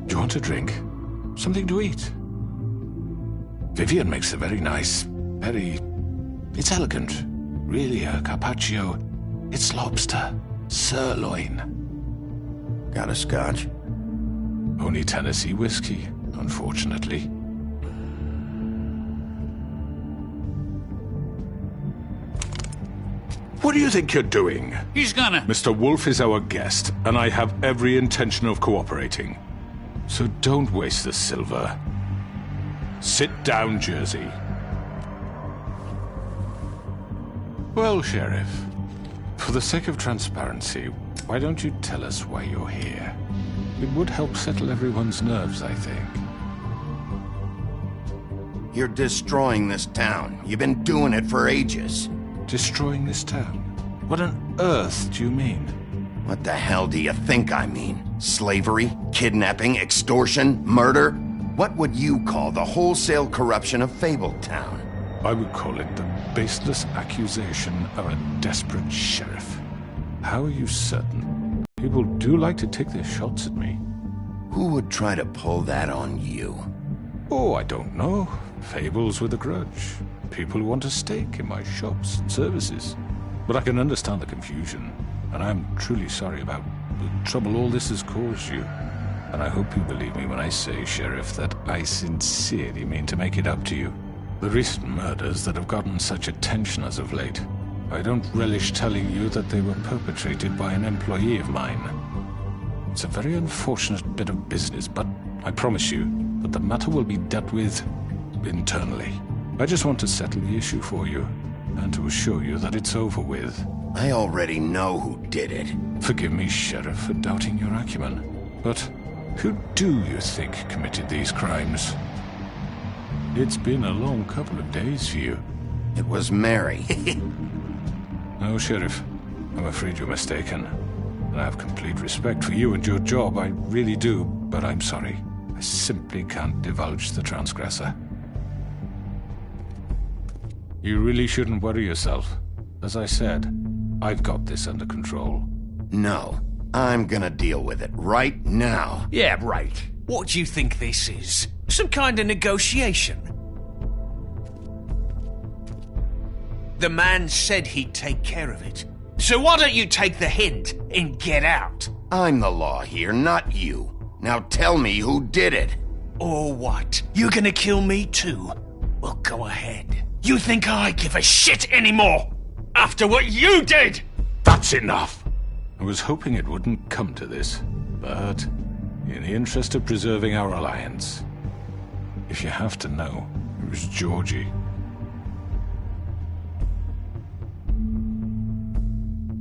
Do you want a drink? Something to eat? Vivian makes a very nice, it's elegant. Really a carpaccio. It's lobster. Sirloin. Got a scotch? Only Tennessee whiskey, unfortunately. What do you think you're doing? He's gonna... Mr. Wolf is our guest, and I have every intention of cooperating. So don't waste the silver. Sit down, Jersey. Well, Sheriff, for the sake of transparency, why don't you tell us why you're here? It would help settle everyone's nerves, I think. You're destroying this town. You've been doing it for ages. Destroying this town? What on earth do you mean? What the hell do you think I mean? Slavery? Kidnapping? Extortion? Murder? What would you call the wholesale corruption of Fabletown? I would call it the baseless accusation of a desperate sheriff. How are you certain? People do like to take their shots at me. Who would try to pull that on you? Oh, I don't know. Fables with a grudge. People who want a stake in my shops and services. But I can understand the confusion, and I'm truly sorry about the trouble all this has caused you. And I hope you believe me when I say, Sheriff, that I sincerely mean to make it up to you. The recent murders that have gotten such attention as of late, I don't relish telling you that they were perpetrated by an employee of mine. It's a very unfortunate bit of business, but I promise you that the matter will be dealt with internally. I just want to settle the issue for you, and to assure you that it's over with. I already know who did it. Forgive me, Sheriff, for doubting your acumen, but who do you think committed these crimes? It's been a long couple of days for you. It was Mary. No, Sheriff, I'm afraid you're mistaken. I have complete respect for you and your job, I really do, but I'm sorry. I simply can't divulge the transgressor. You really shouldn't worry yourself. As I said, I've got this under control. No, I'm gonna deal with it right now. Yeah, right. What do you think this is? Some kind of negotiation? The man said he'd take care of it. So why don't you take the hint and get out? I'm the law here, not you. Now tell me who did it. Or what? You gonna kill me too? Well, go ahead. You think I give a shit anymore? After what you did? That's enough! I was hoping it wouldn't come to this, but in the interest of preserving our alliance, if you have to know, it was Georgie.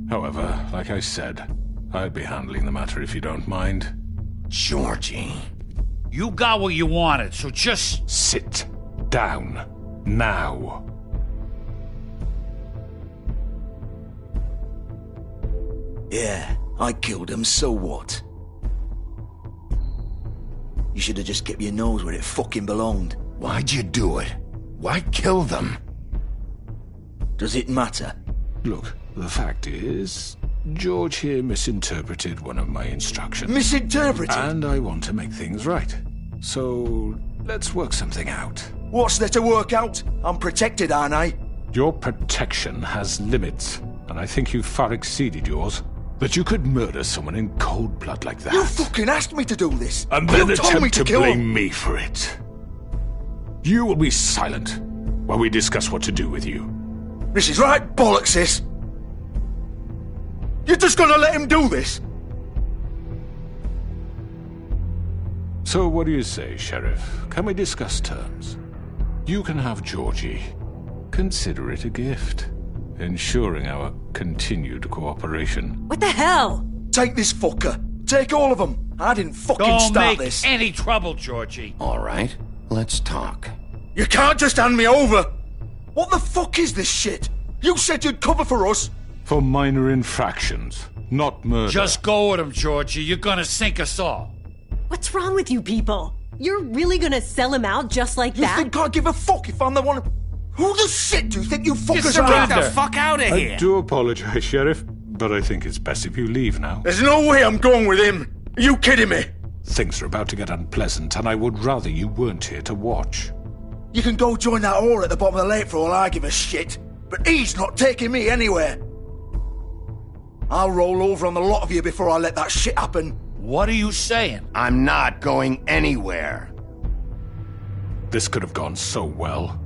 However, like I said, I'll be handling the matter if you don't mind. Georgie. You got what you wanted, so just... Sit down. Now. Yeah, I killed him, so what? You should have just kept your nose where it fucking belonged. Why'd you do it? Why kill them? Does it matter? Look, the fact is, George here misinterpreted one of my instructions. Misinterpreted? And I want to make things right. So, let's work something out. What's there to work out? I'm protected, aren't I? Your protection has limits, and I think you've far exceeded yours. That you could murder someone in cold blood like that. You fucking asked me to do this! And then you told me attempt to kill blame him. me for it. You will be silent while we discuss what to do with you. This is right bollocks, this! You're just gonna let him do this? So what do you say, Sheriff? Can we discuss terms? You can have Georgie. Consider it a gift, ensuring our continued cooperation. What the hell? Take this fucker. Take all of them. I didn't fucking Don't start make this. any trouble, Georgie. All right, let's talk. You can't just hand me over. What the fuck is this shit? You said you'd cover for us. For minor infractions, not murder. Just go with him, Georgie. You're gonna sink us all. What's wrong with you people? You're really gonna sell him out just like that? You think I give a fuck if I'm the one... Who the shit do you think you fuckers Get are? the fuck out of here! I do apologize, Sheriff, but I think it's best if you leave now. There's no way I'm going with him. Are you kidding me? Things are about to get unpleasant, and I would rather you weren't here to watch. You can go join that whore at the bottom of the lake for all I give a shit. But he's not taking me anywhere. I'll roll over on the lot of you before I let that shit happen. What are you saying? I'm not going anywhere. This could have gone so well.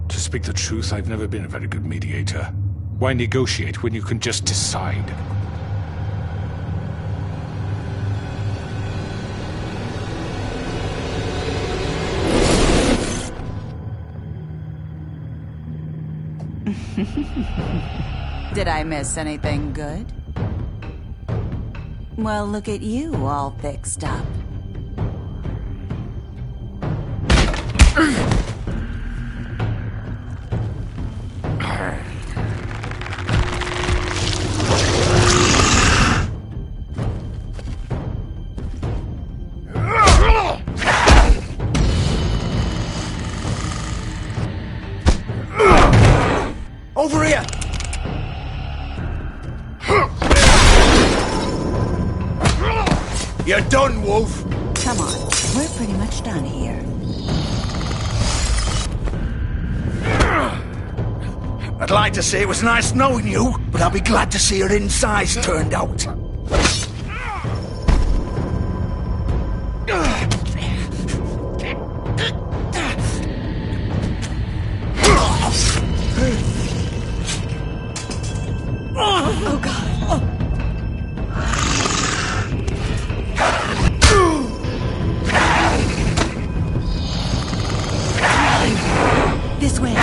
To speak the truth, I've never been a very good mediator. Why negotiate when you can just decide? Did I miss anything good? Well, look at you, all fixed up. Over here! You're done, Wolf! Come on, we're pretty much done here. I'd like to say it was nice knowing you, but I'll be glad to see your insides turned out. Oh, God. This way.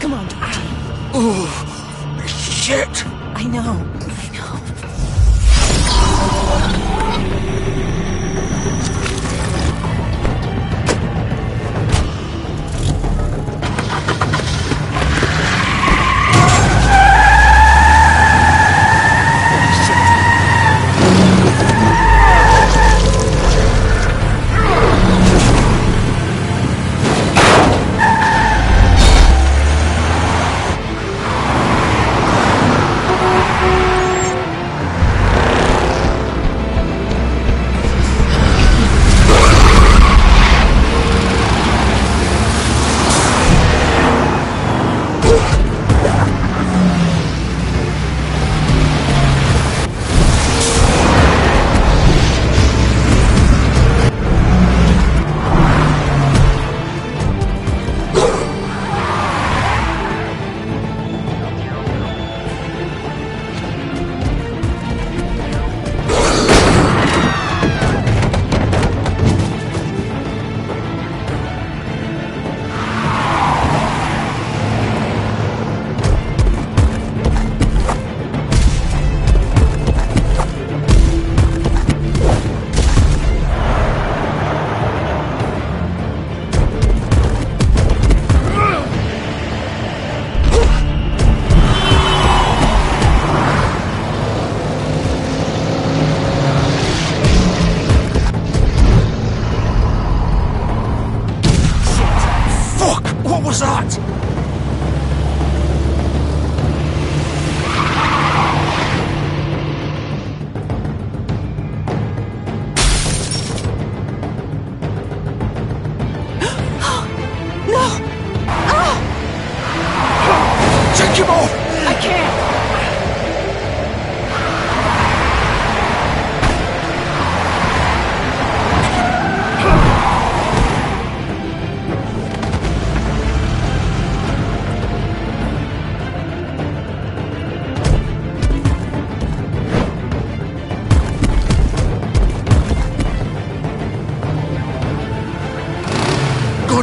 Come on, Georgie. Oh, shit! I know.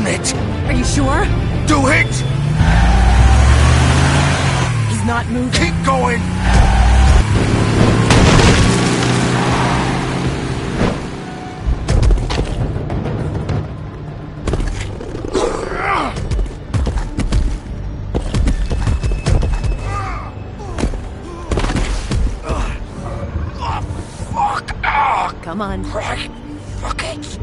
done it. Are you sure? Do it! He's not moving. Keep going! Come on. Right. Fuck it.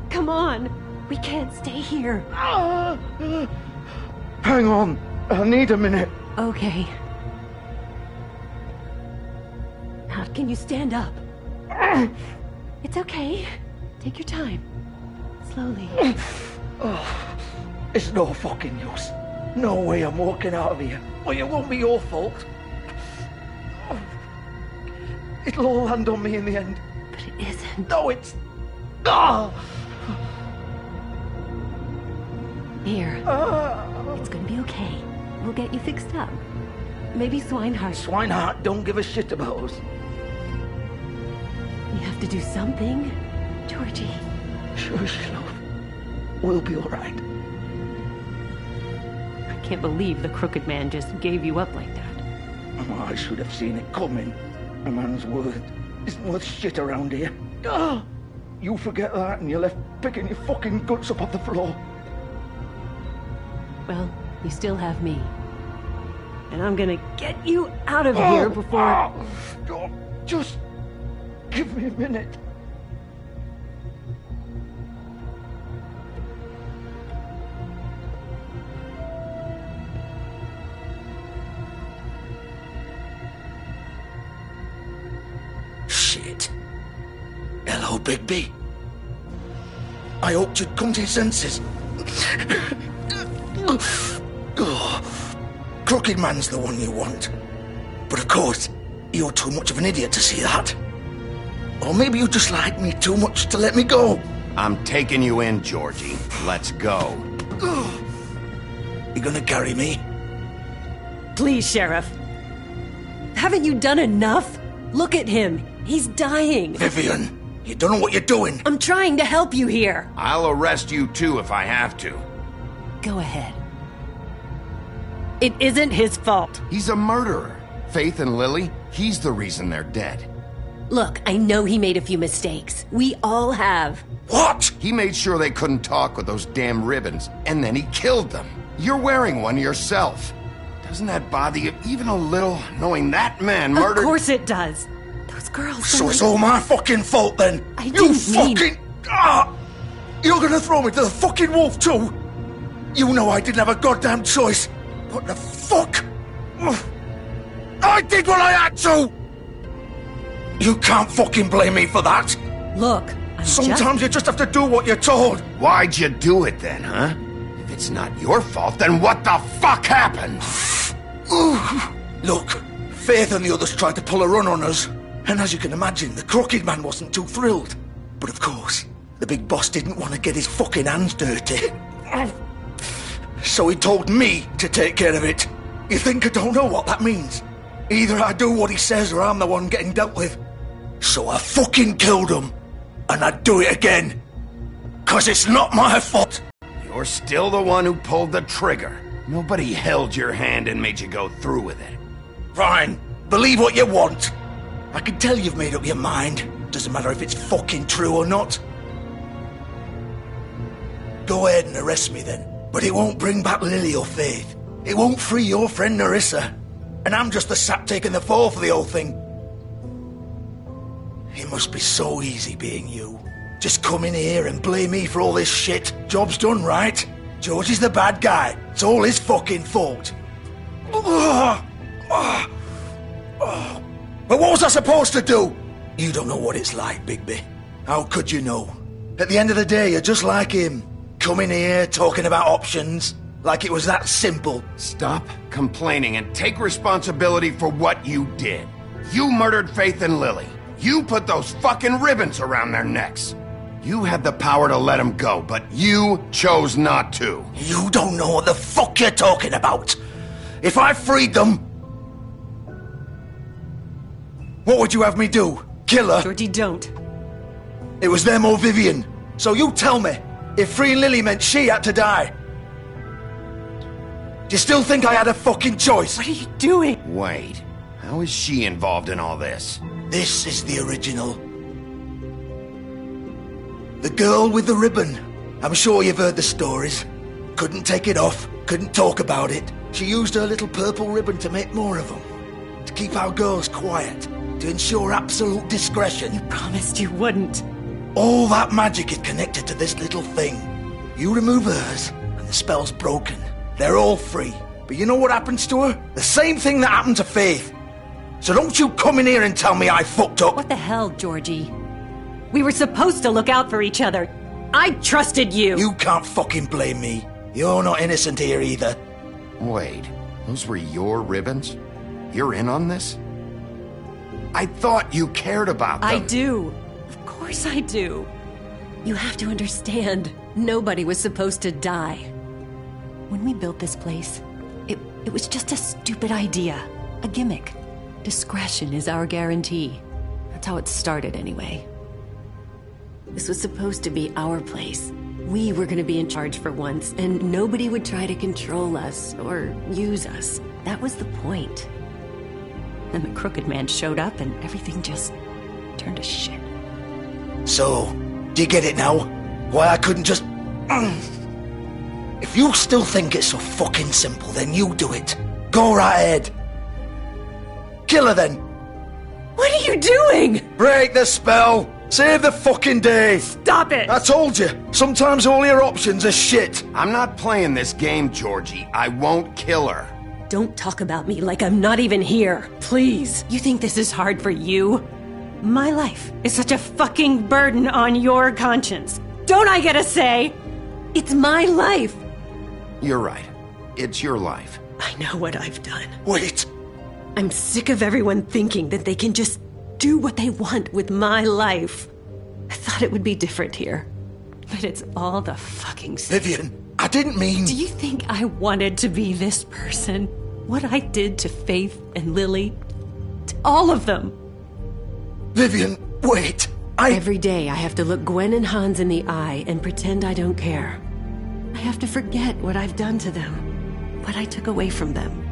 Come on. We can't stay here. Hang on. I need a minute. Okay. Now, can you stand up? It's okay. Take your time. Slowly. It's no fucking use. No way I'm walking out of here. Well, it won't be your fault. It'll all land on me in the end. But it isn't. No, it's... Here. It's gonna be okay. We'll get you fixed up. Maybe Swinehart. Swinehart don't give a shit about us. We have to do something. Georgie. Shush, love. We'll be alright. I can't believe the Crooked Man just gave you up like that. Oh, I should have seen it coming. A man's word isn't worth shit around here. You forget that and you're left picking your fucking guts up off the floor. Well, you still have me. And I'm gonna get you out of here before... Just give me a minute. Shit. Hello, Bigby. I hoped you'd come to your senses. Crooked Man's the one you want. But of course, you're too much of an idiot to see that. Or maybe you just like me too much to let me go. I'm taking you in, Georgie. Let's go. You gonna carry me? Please, Sheriff. Haven't you done enough? Look at him. He's dying. Vivian, you don't know what you're doing. I'm trying to help you here. I'll arrest you too if I have to. Go ahead. It isn't his fault. He's a murderer. Faith and Lily, he's the reason they're dead. Look, I know he made a few mistakes. We all have. What? He made sure they couldn't talk with those damn ribbons, and then he killed them. You're wearing one yourself. Doesn't that bother you even a little, knowing that man murdered... Of course it does. Those girls... So it's all my fucking fault then? I you didn't fucking... You're gonna throw me to the fucking wolf too? You know I didn't have a goddamn choice. What the fuck? I did what I had to! You can't fucking blame me for that. Look, sometimes you just have to do what you're told. Why'd you do it then, huh? If it's not your fault, then what the fuck happened? Look, Faith and the others tried to pull a run on us. And as you can imagine, the Crooked Man wasn't too thrilled. But of course, the big boss didn't want to get his fucking hands dirty. So he told me to take care of it. You think I don't know what that means? Either I do what he says or I'm the one getting dealt with. So I fucking killed him. And I'd do it again. 'Cause it's not my fault. You're still the one who pulled the trigger. Nobody held your hand and made you go through with it. Fine. Believe what you want. I can tell you've made up your mind. Doesn't matter if it's fucking true or not. Go ahead and arrest me then. But it won't bring back Lily or Faith. It won't free your friend Nerissa. And I'm just the sap taking the fall for the whole thing. It must be so easy being you. Just come in here and blame me for all this shit. Job's done, right? George is the bad guy. It's all his fucking fault. But what was I supposed to do? You don't know what it's like, Bigby. How could you know? At the end of the day, you're just like him. Coming here, talking about options, like it was that simple. Stop complaining and take responsibility for what you did. You murdered Faith and Lily. You put those fucking ribbons around their necks. You had the power to let them go, but you chose not to. You don't know what the fuck you're talking about. If I freed them, what would you have me do? Kill her? Georgie, don't. It was them or Vivian. So you tell me, if freeing Lily meant she had to die, do you still think I had a fucking choice? What are you doing? Wait, how is she involved in all this? This is the original. The girl with the ribbon. I'm sure you've heard the stories. Couldn't take it off, couldn't talk about it. She used her little purple ribbon to make more of them. To keep our girls quiet. To ensure absolute discretion. You promised you wouldn't. All that magic is connected to this little thing. You remove hers, and the spell's broken. They're all free. But you know what happens to her? The same thing that happened to Faith. So don't you come in here and tell me I fucked up. What the hell, Georgie? We were supposed to look out for each other. I trusted you. You can't fucking blame me. You're not innocent here either. Wait, those were your ribbons? You're in on this? I thought you cared about them. I do. Of course I do. You have to understand, nobody was supposed to die. When we built this place, it was just a stupid idea. A gimmick. Discretion is our guarantee. That's how it started anyway. This was supposed to be our place. We were gonna be in charge for once, and nobody would try to control us or use us. That was the point. Then the Crooked Man showed up and everything just turned to shit. So, do you get it now? Why I couldn't just... If you still think it's so fucking simple, then you do it. Go right ahead. Kill her then. What are you doing? Break the spell. Save the fucking day. Stop it. I told you. Sometimes all your options are shit. I'm not playing this game, Georgie. I won't kill her. Don't talk about me like I'm not even here. Please. You think this is hard for you? My life is such a fucking burden on your conscience. Don't I get a say? It's my life. You're right. It's your life. I know what I've done. Wait. I'm sick of everyone thinking that they can just do what they want with my life. I thought it would be different here. But it's all the fucking same. Vivian, I didn't mean... Do you think I wanted to be this person? What I did to Faith and Lily? To all of them? Vivian, wait. Every day I have to look Gwen and Hans in the eye and pretend I don't care. I have to forget what I've done to them. What I took away from them.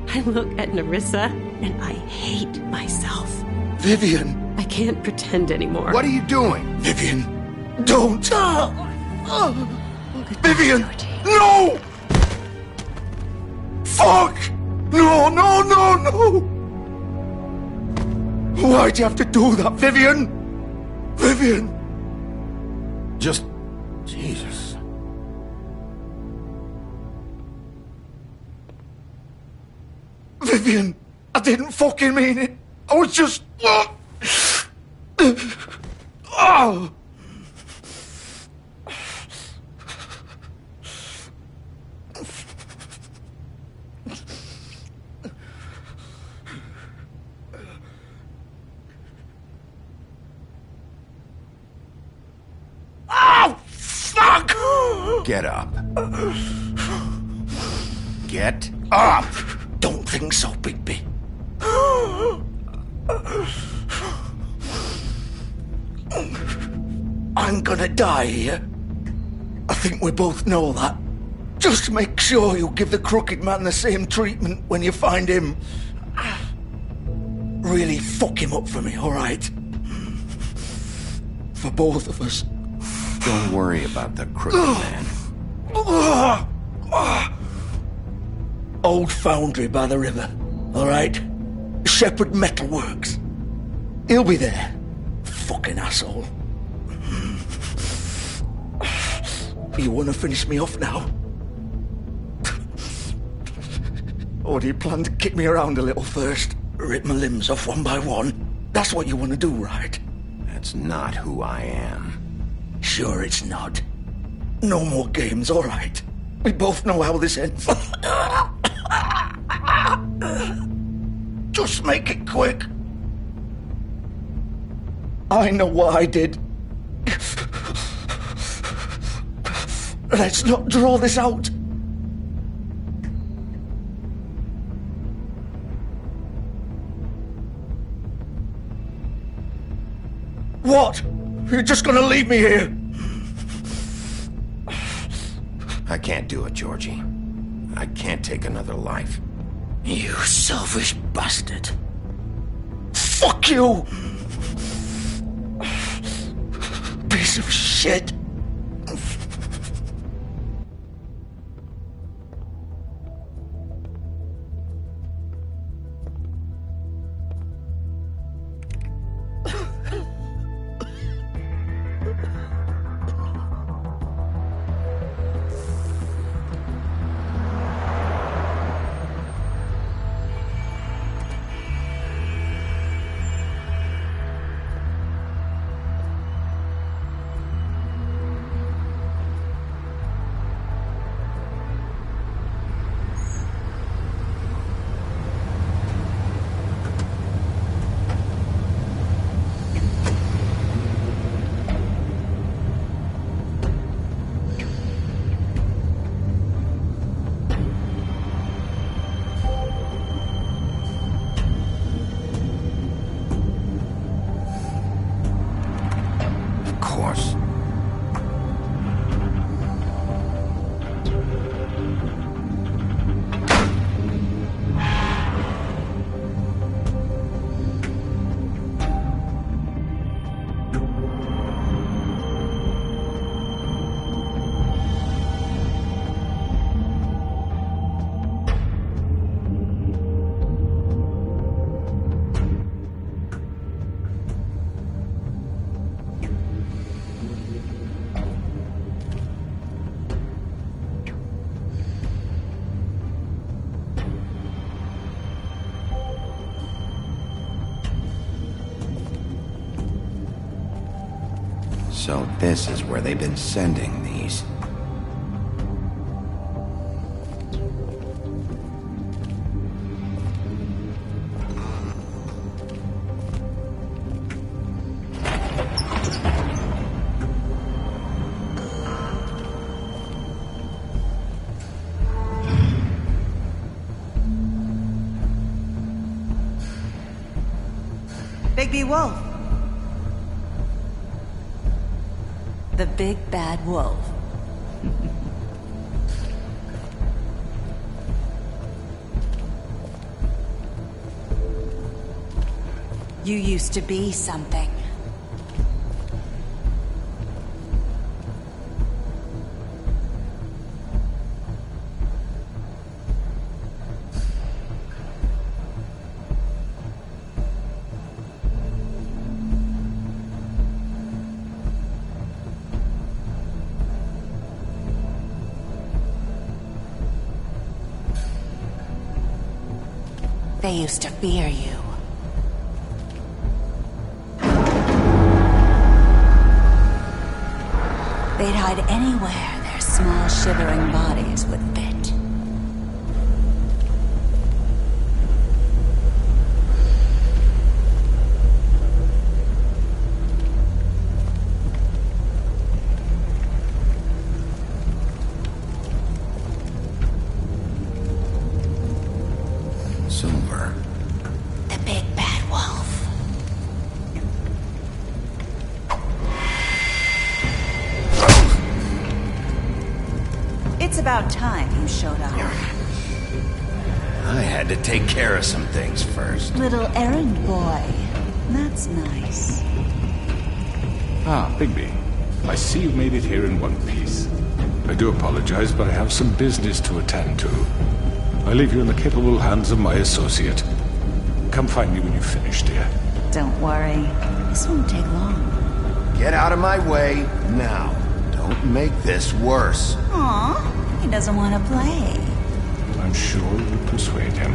I look at Nerissa and I hate myself. Vivian. I can't pretend anymore. What are you doing? Vivian, don't. Vivian, Georgie. no! Fuck! No, no, no, no! Why'd you have to do that, Vivian? Vivian! Just... Jesus. Vivian, I didn't fucking mean it. I was just... Oh! Oh, fuck! Get up. Get up! Don't think so, Bigby. I'm gonna die here. I think we both know that. Just make sure you give the Crooked Man the same treatment when you find him. Really fuck him up for me, alright? For both of us. Don't worry about the Crooked Man. Old foundry by the river, alright? Shepherd Metalworks. He'll be there. Fucking asshole. You wanna finish me off now? Or do you plan to kick me around a little first? Rip my limbs off one by one? That's what you want to do, right? That's not who I am. Sure it's not. No more games, all right. We both know how this ends. Just make it quick. I know what I did. Let's not draw this out. What? You're just gonna leave me here? I can't do it, Georgie. I can't take another life. You selfish bastard. Fuck you! Piece of shit. So this is where they've been sending these. Bigby Wolf. The big bad wolf. You used to be something. They used to fear you. They'd hide anywhere their small shivering bodies would fit. Silver. The big bad wolf. It's about time you showed up. I had to take care of some things first. Little errand boy. That's nice. Ah, Bigby. I see you made it here in one piece. I do apologize, but I have some business to attend to. I leave you in the capable hands of my associate. Come find me when you've finished, dear. Don't worry. This won't take long. Get out of my way now. Don't make this worse. Aw, he doesn't want to play. I'm sure you'll persuade him.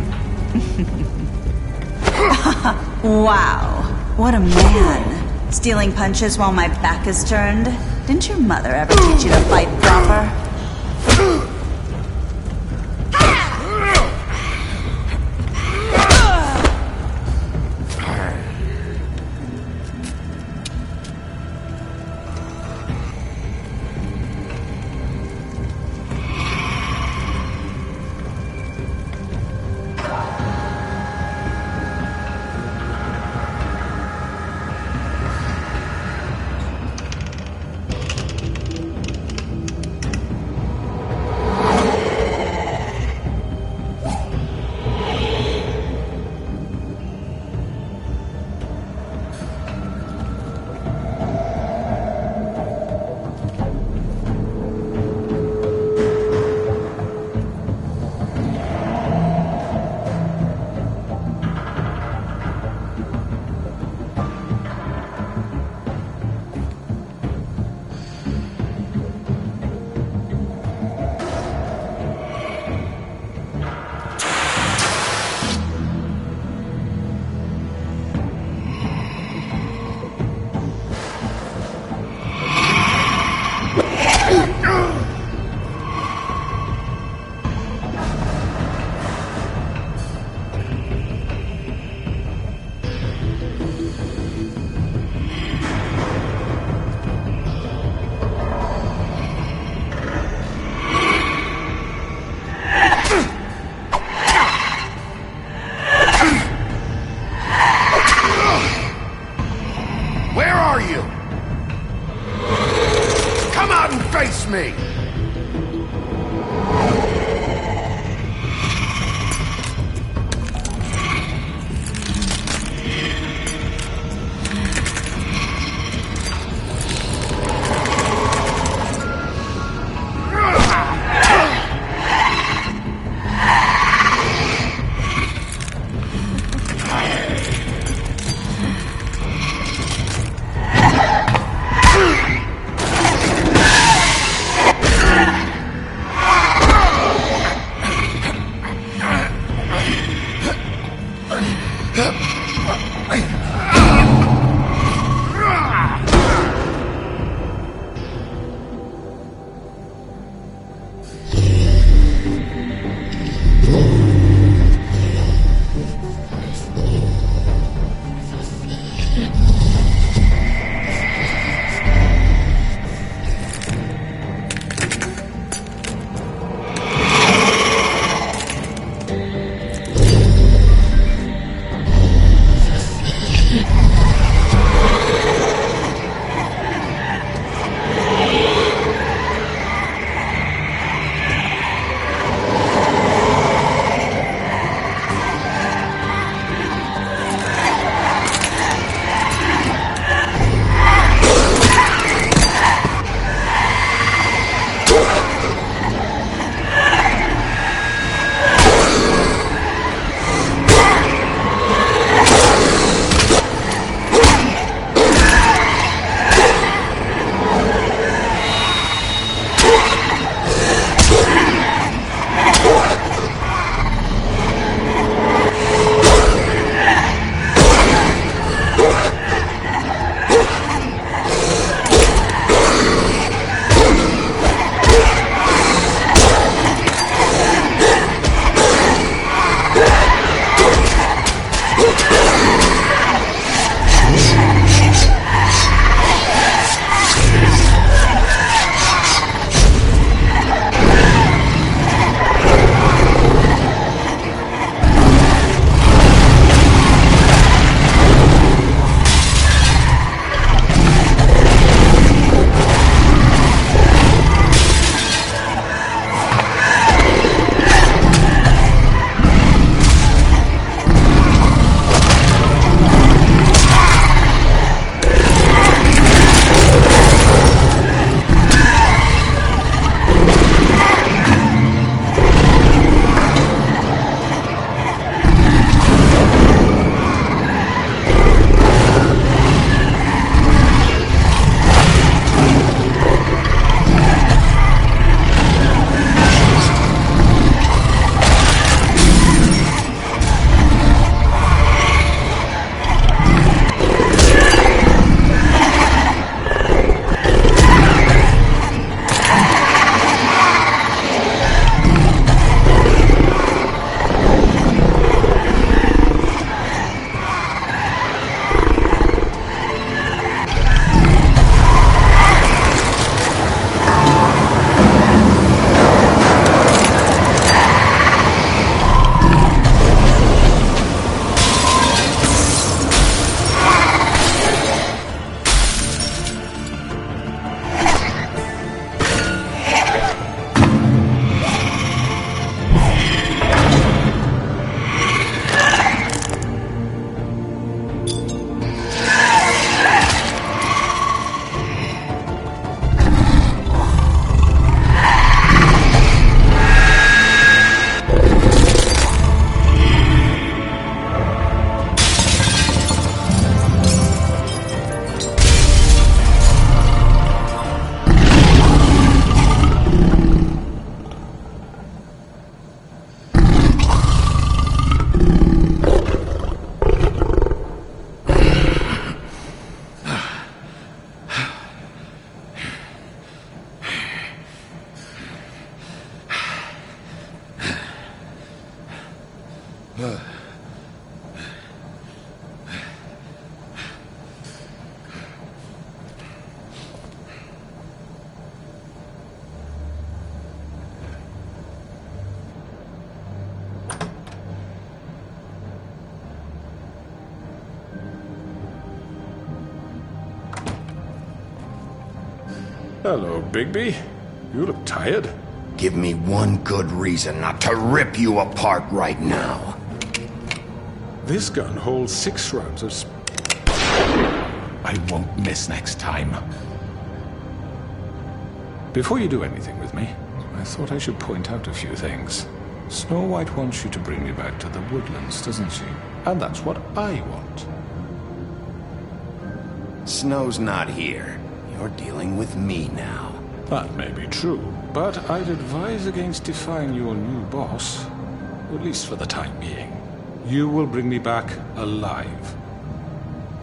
Wow, what a man. Stealing punches while my back is turned? Didn't your mother ever teach you to fight proper? me! Hello, Bigby. You look tired. Give me one good reason not to rip you apart right now. This gun holds 6 rounds of I won't miss next time. Before you do anything with me, I thought I should point out a few things. Snow White wants you to bring me back to the woodlands, doesn't she? And that's what I want. Snow's not here. You're dealing with me now. That may be true, but I'd advise against defying your new boss, at least for the time being. You will bring me back alive.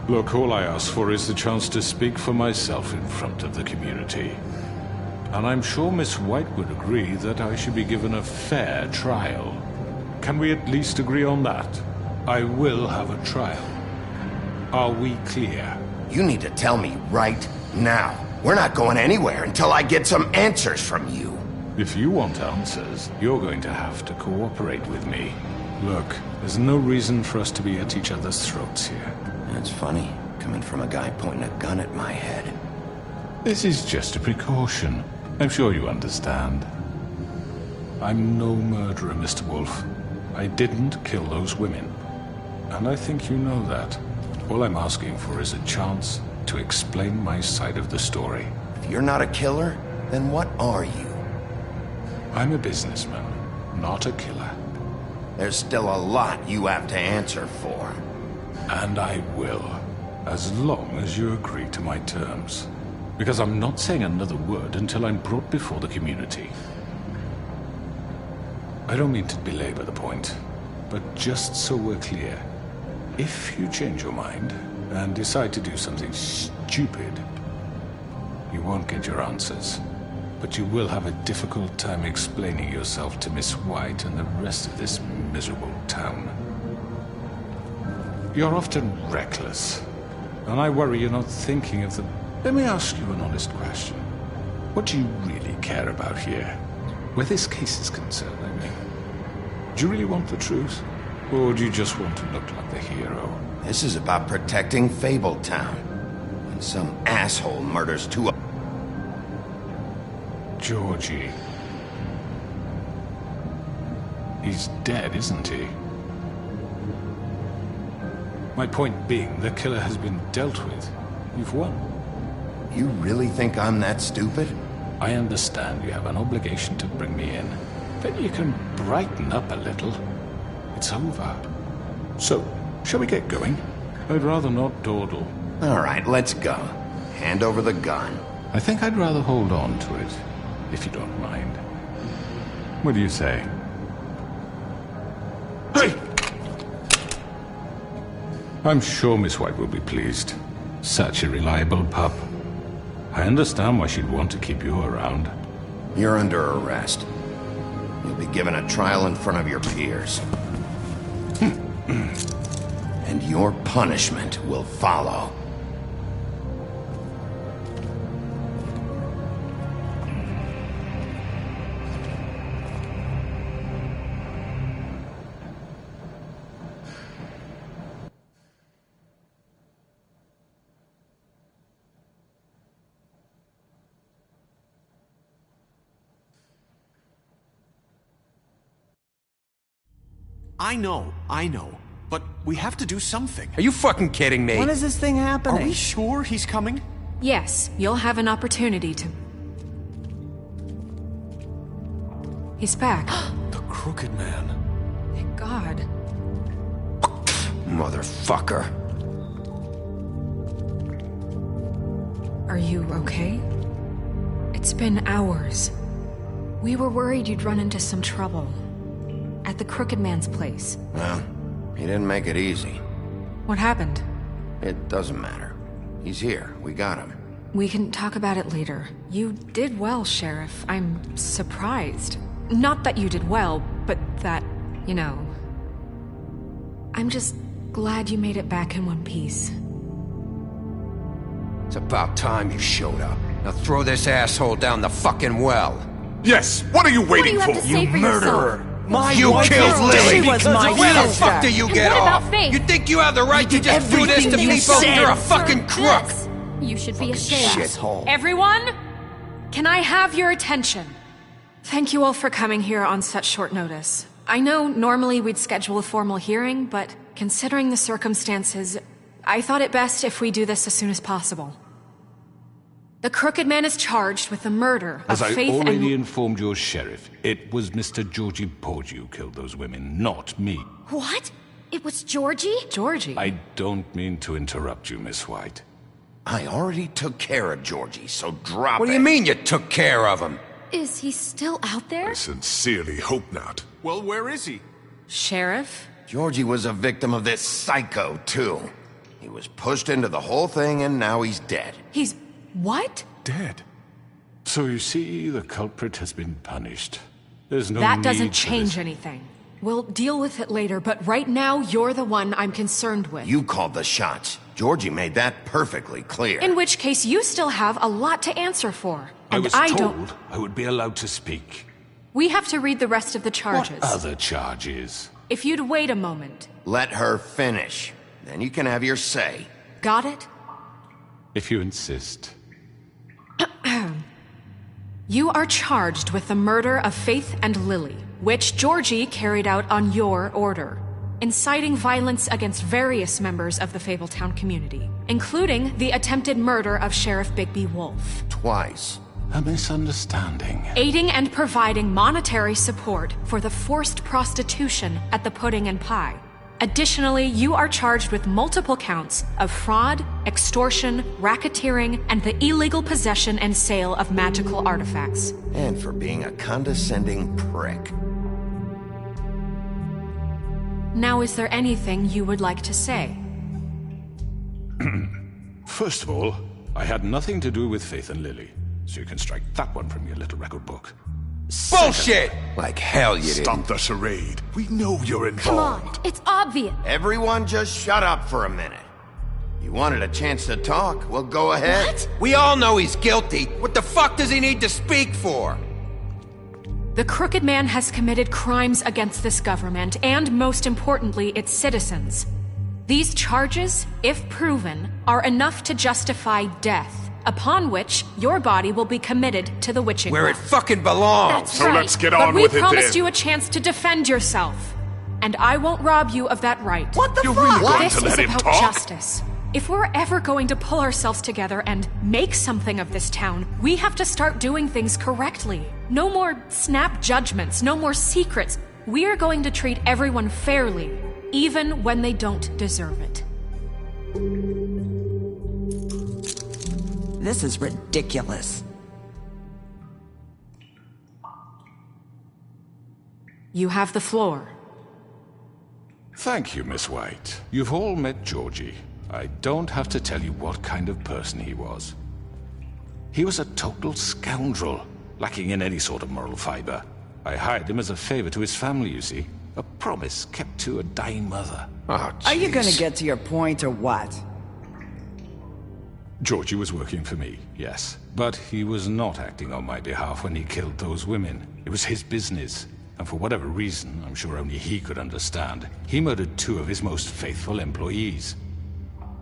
Look, all I ask for is the chance to speak for myself in front of the community. And I'm sure Miss White would agree that I should be given a fair trial. Can we at least agree on that? I will have a trial. Are we clear? You need to tell me right now. We're not going anywhere until I get some answers from you. If you want answers, you're going to have to cooperate with me. Look, there's no reason for us to be at each other's throats here. That's funny, coming from a guy pointing a gun at my head. This is just a precaution. I'm sure you understand. I'm no murderer, Mr. Wolf. I didn't kill those women. And I think you know that. All I'm asking for is a chance to explain my side of the story. If you're not a killer, then what are you? I'm a businessman, not a killer. There's still a lot you have to answer for. And I will, as long as you agree to my terms. Because I'm not saying another word until I'm brought before the community. I don't mean to belabor the point, but just so we're clear, if you change your mind and decide to do something stupid, you won't get your answers. But you will have a difficult time explaining yourself to Miss White and the rest of this miserable town. You're often reckless, and I worry you're not thinking of the... Let me ask you an honest question. What do you really care about here? Where this case is concerned, I mean. Do you really want the truth? Or do you just want to look like the hero? This is about protecting Fabletown. When some asshole murders 2... Georgie. He's dead, isn't he? My point being, the killer has been dealt with. You've won. You really think I'm that stupid? I understand you have an obligation to bring me in, but you can brighten up a little. It's over. So, shall we get going? I'd rather not dawdle. All right, let's go. Hand over the gun. I think I'd rather hold on to it, if you don't mind. What do you say? Hey! I'm sure Miss White will be pleased. Such a reliable pup. I understand why she'd want to keep you around. You're under arrest. You'll be given a trial in front of your peers. And your punishment will follow. I know. But we have to do something. Are you fucking kidding me? When is this thing happening? Are we sure he's coming? Yes, you'll have an opportunity to... He's back. The Crooked Man. Thank God. Motherfucker. Are you okay? It's been hours. We were worried you'd run into some trouble. At the Crooked Man's place. Well, he didn't make it easy. What happened? It doesn't matter. He's here. We got him. We can talk about it later. You did well, Sheriff. I'm surprised. Not that you did well, but that, you know... I'm just glad you made it back in one piece. It's about time you showed up. Now throw this asshole down the fucking well. Yes, what are you waiting for? You murderer! You killed Lily! Was my Where the sister. fuck do you And get what off? about Faith? You think you have the right to just do this to everything you people? said. You're a fucking crook! You should be ashamed. Shithole. Everyone, Can I have your attention? Thank you all for coming here on such short notice. I know normally we'd schedule a formal hearing, but considering the circumstances, I thought it best if we do this as soon as possible. The Crooked Man is charged with the murder of As I Faith already informed your sheriff, it was Mr. Georgie Porgy who killed those women, not me. What? It was Georgie? Georgie? I don't mean to interrupt you, Miss White. I already took care of Georgie, so drop it. What do you mean you took care of him? Is he still out there? I sincerely hope not. Well, where is he? Sheriff? Georgie was a victim of this psycho, too. He was pushed into the whole thing, and now he's dead. He's... what? Dead. So you see, the culprit has been punished. There's no That need doesn't for change this. anything. We'll deal with it later, but right now, you're the one I'm concerned with. You called the shots. Georgie made that perfectly clear. In which case, you still have a lot to answer for. I And was I told don't... I would be allowed to speak. We have to read the rest of the charges. What other charges? If you'd wait a moment. Let her finish. Then you can have your say. Got it? If you insist. You are charged with the murder of Faith and Lily, which Georgie carried out on your order, inciting violence against various members of the Fabletown community, including the attempted murder of Sheriff Bigby Wolf. Twice. A misunderstanding. Aiding and providing monetary support for the forced prostitution at the Pudding and Pie. Additionally, you are charged with multiple counts of fraud, extortion, racketeering, and the illegal possession and sale of magical artifacts. And for being a condescending prick. Now, is there anything you would like to say? First of all, I had nothing to do with Faith and Lily, so you can strike that one from your little record book. Bullshit! Like hell you didn't. Stop the charade. We know you're involved. Come on, it's obvious. Everyone just shut up for a minute. You wanted a chance to talk? Well, go ahead. What? We all know he's guilty. What the fuck does he need to speak for? The Crooked Man has committed crimes against this government and, most importantly, its citizens. These charges, if proven, are enough to justify death, upon which your body will be committed to the witching Where well. it fucking belongs. That's So right. let's get but on we with it promised then. you a chance to defend yourself, and I won't rob you of that right. What the You're fuck? really going This to is let him about talk? justice. If we're ever going to pull ourselves together and make something of this town, we have to start doing things correctly. No more snap judgments, no more secrets. We are going to treat everyone fairly, even when they don't deserve it. This is ridiculous. You have the floor. Thank you, Miss White. You've all met Georgie. I don't have to tell you what kind of person he was. He was a total scoundrel, lacking in any sort of moral fiber. I hired him as a favor to his family, you see. A promise kept to a dying mother. Oh, Are you gonna jeez. get to your point or what? Georgie was working for me, yes. But he was not acting on my behalf when he killed those women. It was his business. And for whatever reason, I'm sure only he could understand, he murdered 2 of his most faithful employees.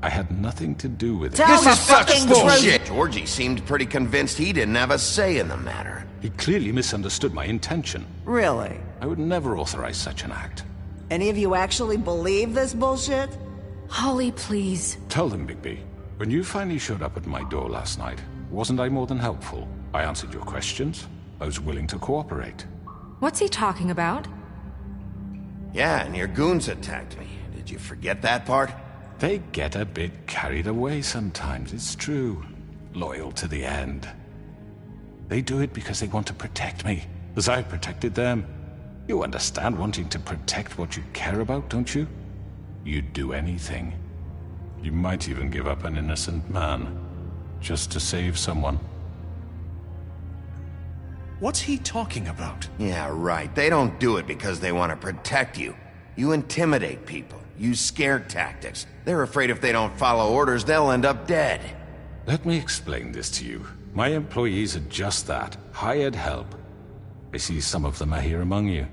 I had nothing to do with it. Tell This the is such fucking bullshit. Georgie seemed pretty convinced he didn't have a say in the matter. He clearly misunderstood my intention. Really? I would never authorize such an act. Any of you actually believe this bullshit? Holly, please. Tell them, Bigby. When you finally showed up at my door last night, wasn't I more than helpful? I answered your questions. I was willing to cooperate. What's he talking about? Yeah, and your goons attacked me. Did you forget that part? They get a bit carried away sometimes, it's true. Loyal to the end. They do it because they want to protect me, as I've protected them. You understand wanting to protect what you care about, don't you? You'd do anything. You might even give up an innocent man, just to save someone. What's he talking about? Yeah, right. They don't do it because they want to protect you. You intimidate people. Use scare tactics. They're afraid if they don't follow orders, they'll end up dead. Let me explain this to you. My employees are just that, hired help. I see some of them are here among you.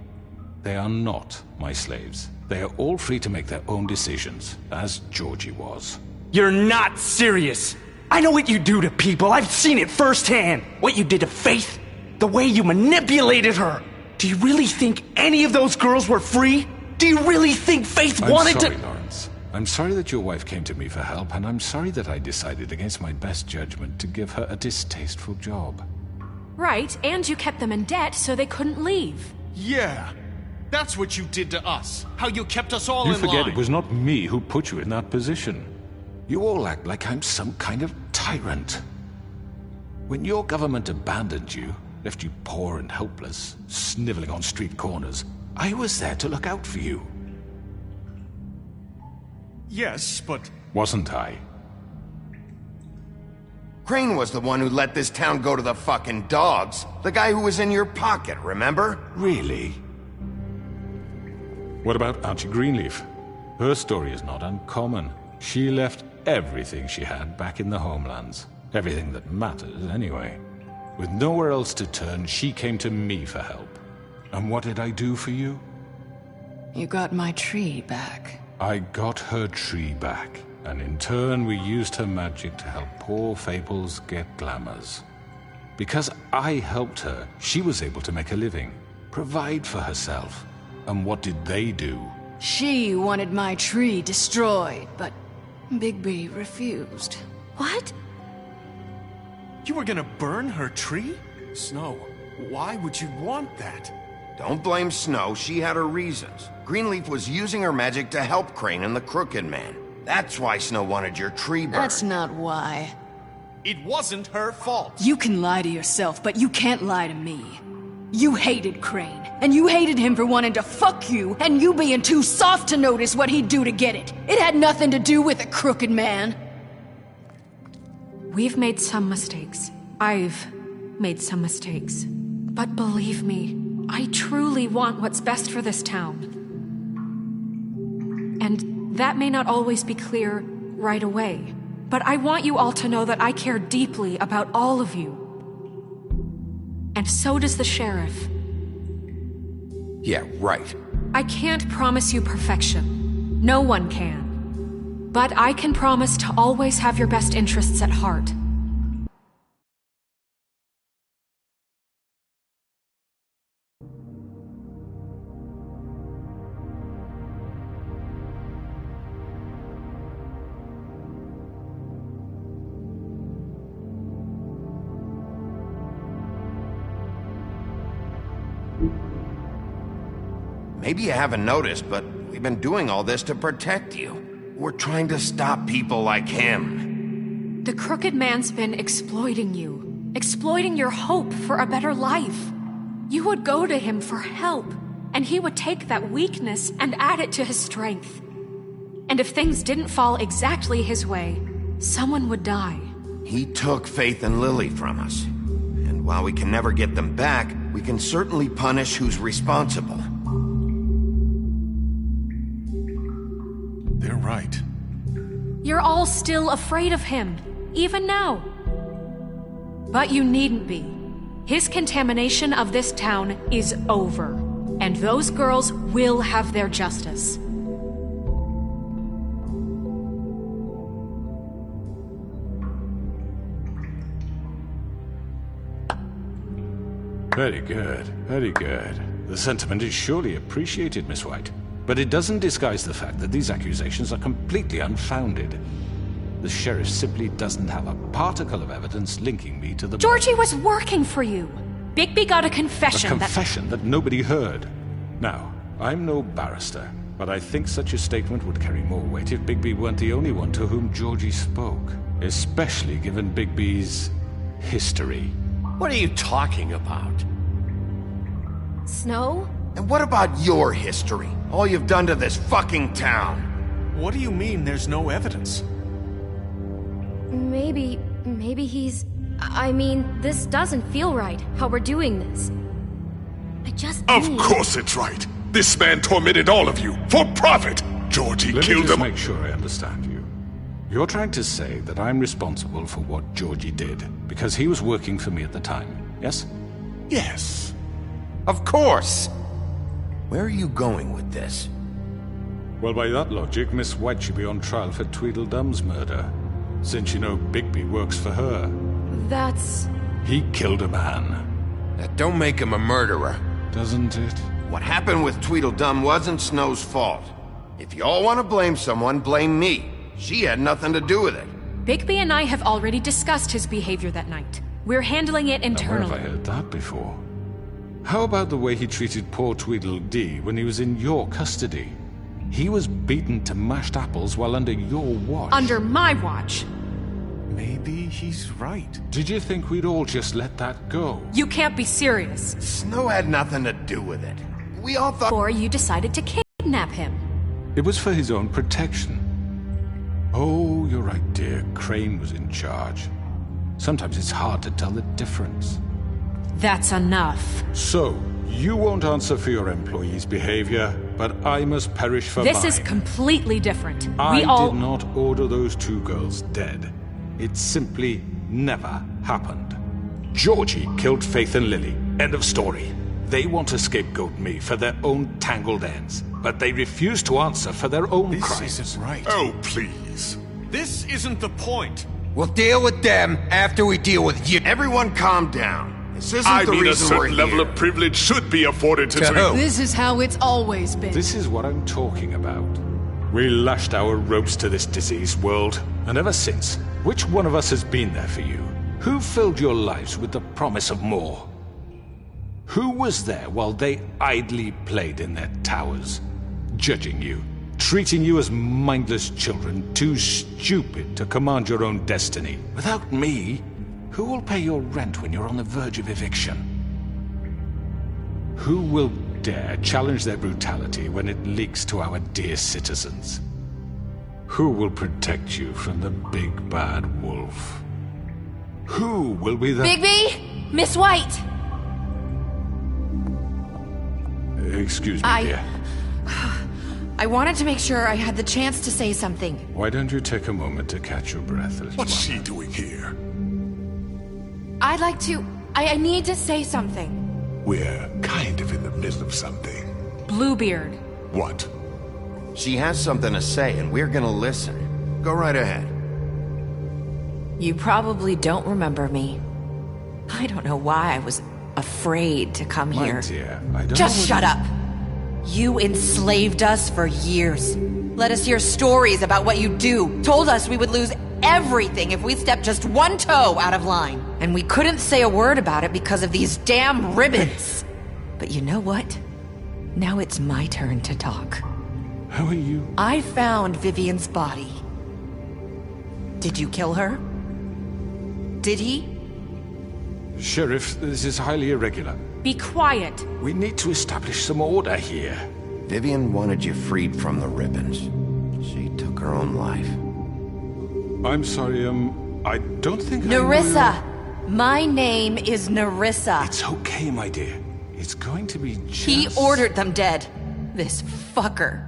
They are not my slaves. They are all free to make their own decisions, as Georgie was. You're not serious! I know what you do to people. I've seen it firsthand. What you did to Faith. The way you manipulated her. Do you really think any of those girls were free? Do you really think Faith wanted to... I'm sorry, Lawrence. I'm sorry that your wife came to me for help, and I'm sorry that I decided against my best judgment to give her a distasteful job. Right, and you kept them in debt so they couldn't leave. Yeah. That's what you did to us. How you kept us all in line. You forget it was not me who put you in that position. You all act like I'm some kind of tyrant. When your government abandoned you, left you poor and helpless, sniveling on street corners, I was there to look out for you. Yes, but... Wasn't I? Crane was the one who let this town go to the fucking dogs. The guy who was in your pocket, remember? Really? What about Auntie Greenleaf? Her story is not uncommon. She left everything she had back in the homelands. Everything that mattered, anyway. With nowhere else to turn, she came to me for help. And what did I do for you? You got my tree back. I got her tree back. And in turn, we used her magic to help poor Fables get glamours. Because I helped her, she was able to make a living, provide for herself. And what did they do? She wanted my tree destroyed, but Bigby refused. What? You were gonna burn her tree? Snow, why would you want that? Don't blame Snow, she had her reasons. Greenleaf was using her magic to help Crane and the Crooked Man. That's why Snow wanted your tree burned. That's not why. It wasn't her fault. You can lie to yourself, but you can't lie to me. You hated Crane, and you hated him for wanting to fuck you, and you being too soft to notice what he'd do to get it. It had nothing to do with the Crooked Man. We've made some mistakes. I've made some mistakes. But believe me, I truly want what's best for this town. And that may not always be clear right away, but I want you all to know that I care deeply about all of you. And so does the sheriff. Yeah, right. I can't promise you perfection. No one can. But I can promise to always have your best interests at heart. Maybe you haven't noticed, but we've been doing all this to protect you. We're trying to stop people like him. The Crooked Man's been exploiting you. Exploiting your hope for a better life. You would go to him for help, and he would take that weakness and add it to his strength. And if things didn't fall exactly his way, someone would die. He took Faith and Lily from us. And while we can never get them back, we can certainly punish who's responsible. They're right. You're all still afraid of him, even now. But you needn't be. His contamination of this town is over, and those girls will have their justice. Very good, very good. The sentiment is surely appreciated, Miss White. But it doesn't disguise the fact that these accusations are completely unfounded. The sheriff simply doesn't have a particle of evidence linking me to the... Georgie was working for you. Bigby got a confession A confession that nobody heard. Now, I'm no barrister, but I think such a statement would carry more weight if Bigby weren't the only one to whom Georgie spoke. Especially given Bigby's history. What are you talking about? Snow? And what about your history? All you've done to this fucking town. What do you mean there's no evidence? Maybe he's... I mean, this doesn't feel right, how we're doing this. I just Of course it's right. This man tormented all of you, for profit. Georgie killed them. Let me just make sure I understand you. You're trying to say that I'm responsible for what Georgie did, because he was working for me at the time, yes? Yes. Of course. Where are you going with this? Well, by that logic, Miss White should be on trial for Tweedledum's murder. since you know Bigby works for her. That's... He killed a man. That don't make him a murderer. Doesn't it? What happened with Tweedledum wasn't Snow's fault. If you all want to blame someone, blame me. She had nothing to do with it. Bigby and I have already discussed his behavior that night. We're handling it internally. Where have I heard that before? How about the way he treated poor Tweedledee when he was in your custody? He was beaten to mashed apples while under your watch. Under my watch? Maybe he's right. Did you think we'd all just let that go? You can't be serious. Snow had nothing to do with it. We all thought... Or you decided to kidnap him. It was for his own protection. Oh, you're right, dear. Crane was in charge. Sometimes it's hard to tell the difference. That's enough. So, you won't answer for your employees' behavior, but I must perish for mine. This is completely different. I did not order those two girls dead. It simply never happened. Georgie killed Faith and Lily. End of story. They want to scapegoat me for their own tangled ends, but they refuse to answer for their own crimes. This isn't right. Oh, please. This isn't the point. We'll deal with them after we deal with you. Everyone calm down. This isn't I the mean, a reason we're certain level here. of privilege should be afforded to who? This is how it's always been. This is what I'm talking about. We lashed our ropes to this diseased world, and ever since, which one of us has been there for you? Who filled your lives with the promise of more? Who was there while they idly played in their towers, judging you, treating you as mindless children, too stupid to command your own destiny? Without me, who will pay your rent when you're on the verge of eviction? Who will dare challenge their brutality when it leaks to our dear citizens? Who will protect you from the big bad wolf? Who will be the... Bigby! Miss White! Excuse me, dear. I wanted to make sure I had the chance to say something. Why don't you take a moment to catch your breath, little What's one? she doing here? I'd like to... I need to say something. We're kind of in the middle of something. Bluebeard. What? She has something to say, and we're gonna listen. Go right ahead. You probably don't remember me. I don't know why I was afraid to come My here. dear, I don't Just know shut up! You enslaved us for years. Let us hear stories about what you do. Told us we would lose everything if we stepped just one toe out of line. And we couldn't say a word about it because of these damn ribbons. But you know what? Now it's my turn to talk. How are you? I found Vivian's body. Did you kill her? Did he? Sheriff, this is highly irregular. Be quiet. We need to establish some order here. Vivian wanted you freed from the ribbons. She took her own life. I'm sorry, I don't think Nerissa! My name is Nerissa. It's okay, my dear. It's going to be just... He ordered them dead. This fucker.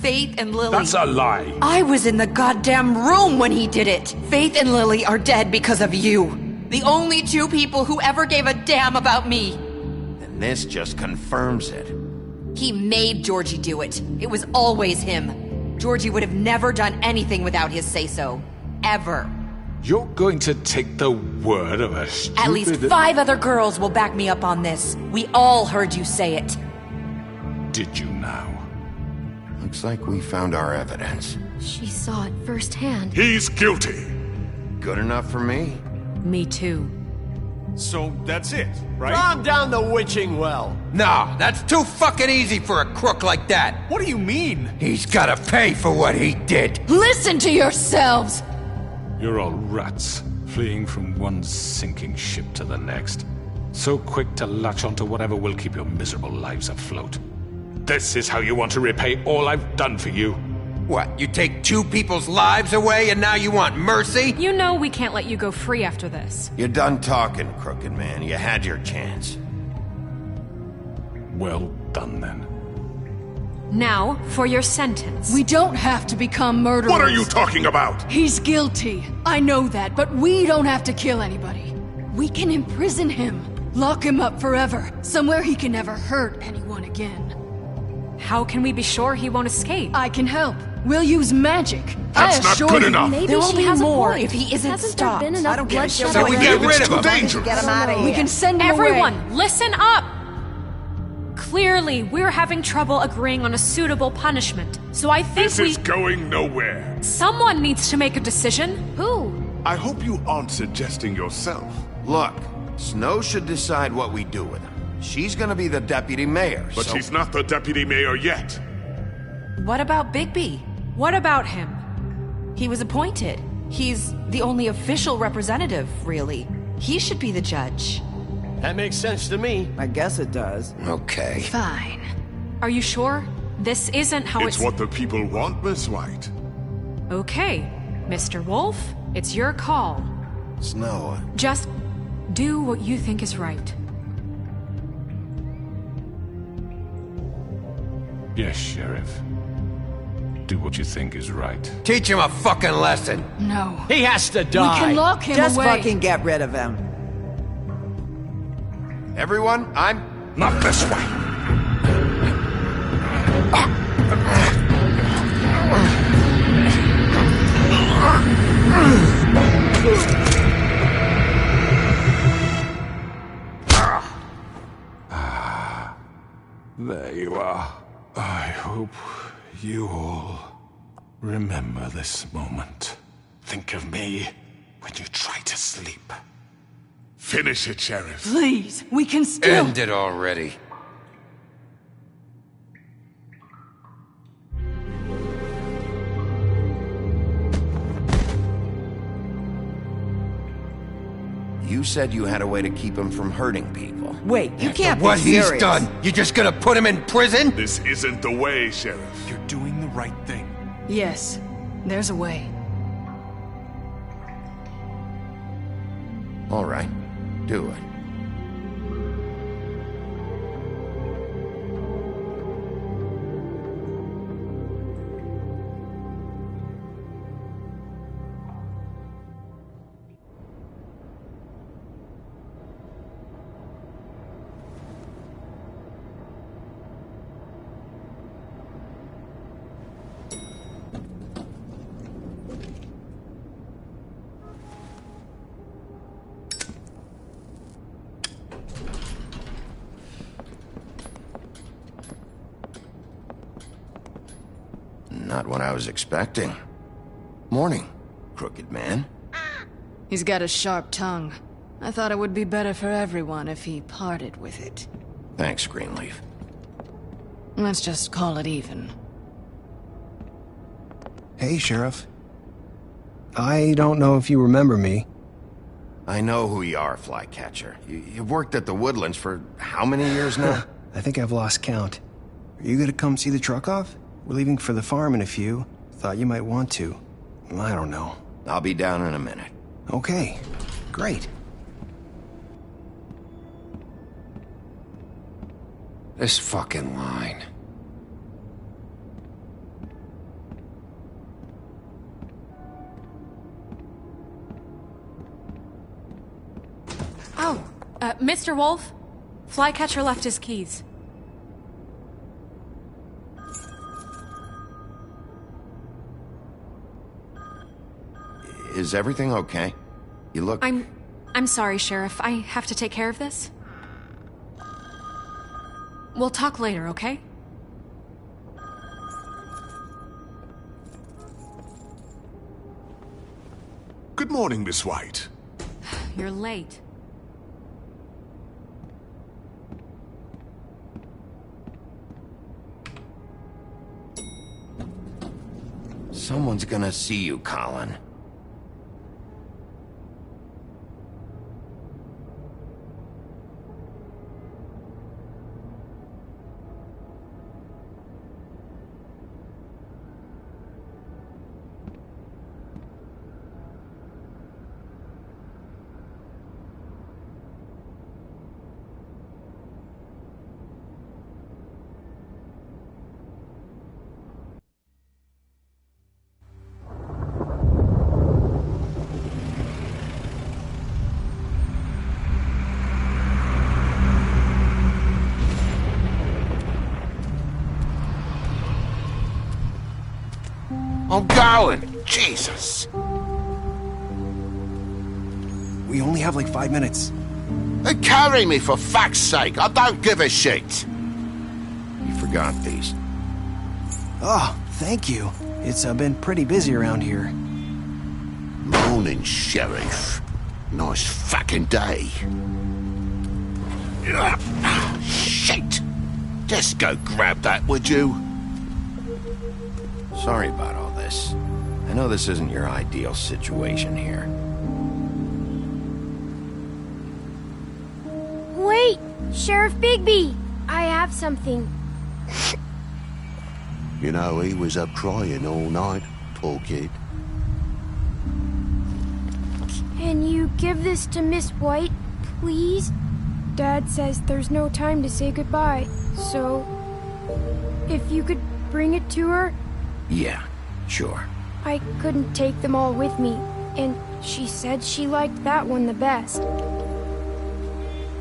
Faith and Lily. That's a lie. I was in the goddamn room when he did it. Faith and Lily are dead because of you. The only two people who ever gave a damn about me. And this just confirms it. He made Georgie do it. It was always him. Georgie would have never done anything without his say-so. Ever. You're going to take the word of a stupid... At least 5 other girls will back me up on this. We all heard you say it. Did you now? Looks like we found our evidence. She saw it firsthand. He's guilty. Good enough for me. Me too. So that's it, right? Calm down the witching well. No, that's too fucking easy for a crook like that. What do you mean? He's gotta pay for what he did. Listen to yourselves! You're all rats, fleeing from one sinking ship to the next. So quick to latch onto whatever will keep your miserable lives afloat. This is how you want to repay all I've done for you. What, you take 2 people's lives away and now you want mercy? You know we can't let you go free after this. You're done talking, Crooked Man. You had your chance. Well done, then. Now, for your sentence. We don't have to become murderers. What are you talking about? He's guilty. I know that, but we don't have to kill anybody. We can imprison him. Lock him up forever. Somewhere he can never hurt anyone again. How can we be sure he won't escape? I can help. We'll use magic. That's I not assure good you. enough. There will be more point. if he isn't Hasn't stopped. there been enough I don't give a shit. So we get rid of him. It's too dangerous. Get him out of here. We can send him Everyone, away. listen up! Clearly, we're having trouble agreeing on a suitable punishment. So I think This is going nowhere. someone needs to make a decision. Who? I hope you aren't suggesting yourself. Look, Snow should decide what we do with him. She's gonna be the deputy mayor, But so... she's not the deputy mayor yet. What about Bigby? What about him? He was appointed. He's the only official representative, really. He should be the judge. That makes sense to me. I guess it does. Okay. Fine. Are you sure? This isn't how It's what the people want, Miss White. Okay, Mr. Wolf, it's your call. Snow, Just do what you think is right. Yes, Sheriff. Do what you think is right. Teach him a fucking lesson. No. He has to die. We can lock him Just away. fucking get rid of him. everyone, I'm... Not this way. There you are. I hope you all remember this moment. Think of me when you try to sleep. Finish it, Sheriff. Please, we can still... End it already. You said you had a way to keep him from hurting people. Wait, you can't be What he's serious. done? You just gonna put him in prison? This isn't the way, Sheriff. You're doing the right thing. Yes, there's a way. All right, do it. Not what I was expecting. Morning, crooked man. He's got a sharp tongue. I thought it would be better for everyone if he parted with it. Thanks, Greenleaf. Let's just call it even. Hey, Sheriff. I don't know if you remember me. I know who you are, Flycatcher. You've worked at the Woodlands for how many years now? I think I've lost count. Are you gonna come see the truck off? We're leaving for the farm in a few. Thought you might want to. I don't know. I'll be down in a minute. Okay, great. This fucking line. Oh, Mr. Wolf, Flycatcher left his keys. Is everything okay? You look... I'm sorry, Sheriff. I have to take care of this. We'll talk later, okay? Good morning, Miss White. You're late. Someone's gonna see you, Colin. I'm going. Jesus. We only have like 5 minutes. Then carry me, for fuck's sake. I don't give a shit. You forgot these. Oh, thank you. It's been pretty busy around here. Morning, Sheriff. Nice fucking day. Shit! Just go grab that, would you? Sorry about all this. I know this isn't your ideal situation here. Wait! Sheriff Bigby! I have something. You know, he was up crying all night, poor kid. Can you give this to Miss White, please? Dad says there's no time to say goodbye, so... if you could bring it to her? Yeah, sure. I couldn't take them all with me, and she said she liked that one the best.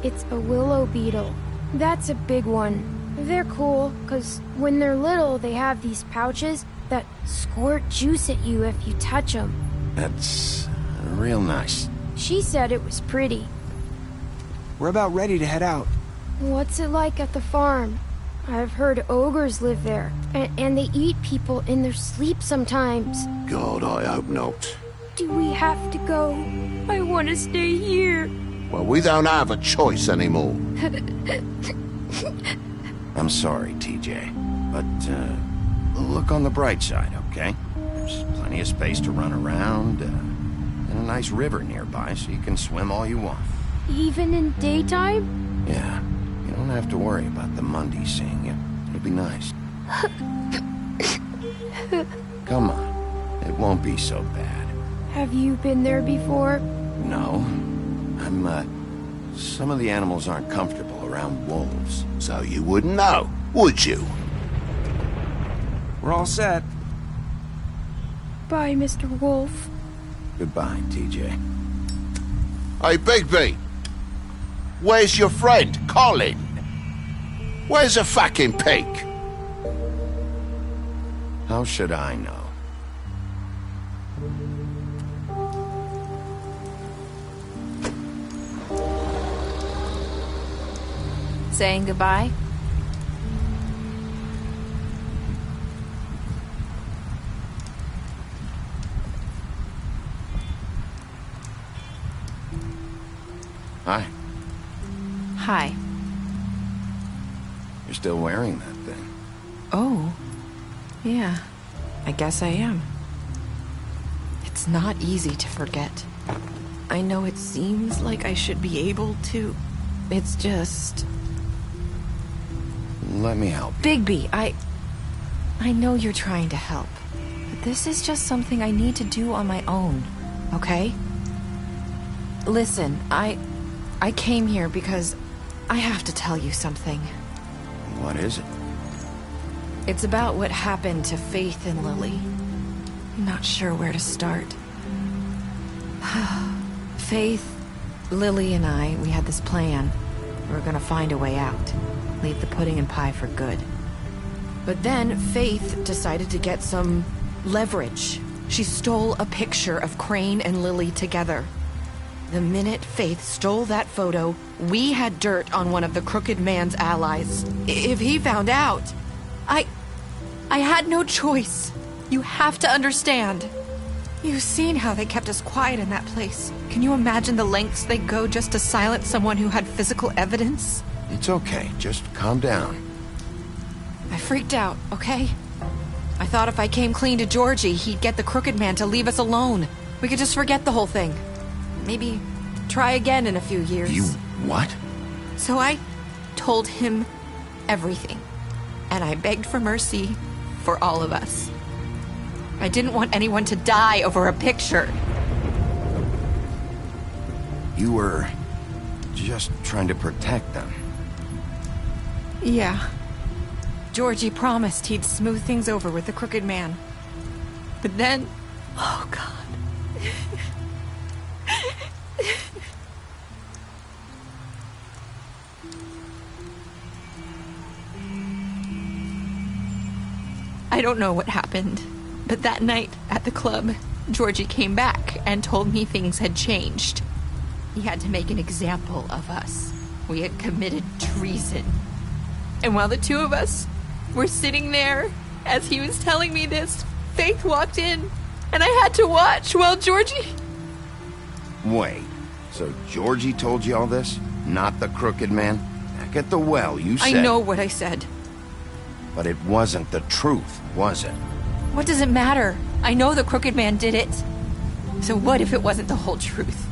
It's a willow beetle. That's a big one. They're cool, 'cause when they're little, they have these pouches that squirt juice at you if you touch them. That's real nice. She said it was pretty. We're about ready to head out. What's it like at the farm? I've heard ogres live there, and they eat people in their sleep sometimes. God, I hope not. Do we have to go? I want to stay here. Well, we don't have a choice anymore. I'm sorry, TJ, but look on the bright side, okay? There's plenty of space to run around, and a nice river nearby, so you can swim all you want. Even in daytime? Yeah, you don't have to worry about the Mundies seeing you. It'll be nice. Come on, it won't be so bad. Have you been there before? No, some of the animals aren't comfortable around wolves. So you wouldn't know, would you? We're all set. Bye, Mr. Wolf. Goodbye, TJ. Hey, Bigby. Where's your friend, Colin? Where's the fucking pig? How should I know? Saying goodbye? Hi. Hi. You're still wearing that thing. Oh. Yeah. I guess I am. It's not easy to forget. I know it seems like I should be able to. It's just... Let me help. Bigby, I know you're trying to help. But this is just something I need to do on my own, okay? Listen, I came here because I have to tell you something. What is it? It's about what happened to Faith and Lily. I'm not sure where to start. Faith, Lily, and I, we had this plan. We were gonna find a way out. Leave the pudding and pie for good. But then Faith decided to get some leverage. She stole a picture of Crane and Lily together. The minute Faith stole that photo, we had dirt on one of the Crooked Man's allies. If he found out, I had no choice. You have to understand. You've seen how they kept us quiet in that place. Can you imagine the lengths they'd go just to silence someone who had physical evidence? It's okay. Just calm down. I freaked out, okay? I thought if I came clean to Georgie, he'd get the Crooked Man to leave us alone. We could just forget the whole thing. Maybe try again in a few years. You what? So I told him everything. And I begged for mercy for all of us. I didn't want anyone to die over a picture. You were just trying to protect them. Yeah. Georgie promised he'd smooth things over with the Crooked Man. But then... Oh, God. I don't know what happened, But that night at the club, Georgie came back and told me things had changed. He had to make an example of us. We had committed treason. And while the two of us were sitting there, as he was telling me this, Faith walked in, and I had to watch while Georgie... Wait, so Georgie told you all this? Not the Crooked Man? Back at the well, you said... I know what I said. But it wasn't the truth, was it? What does it matter? I know the Crooked Man did it. So what if it wasn't the whole truth?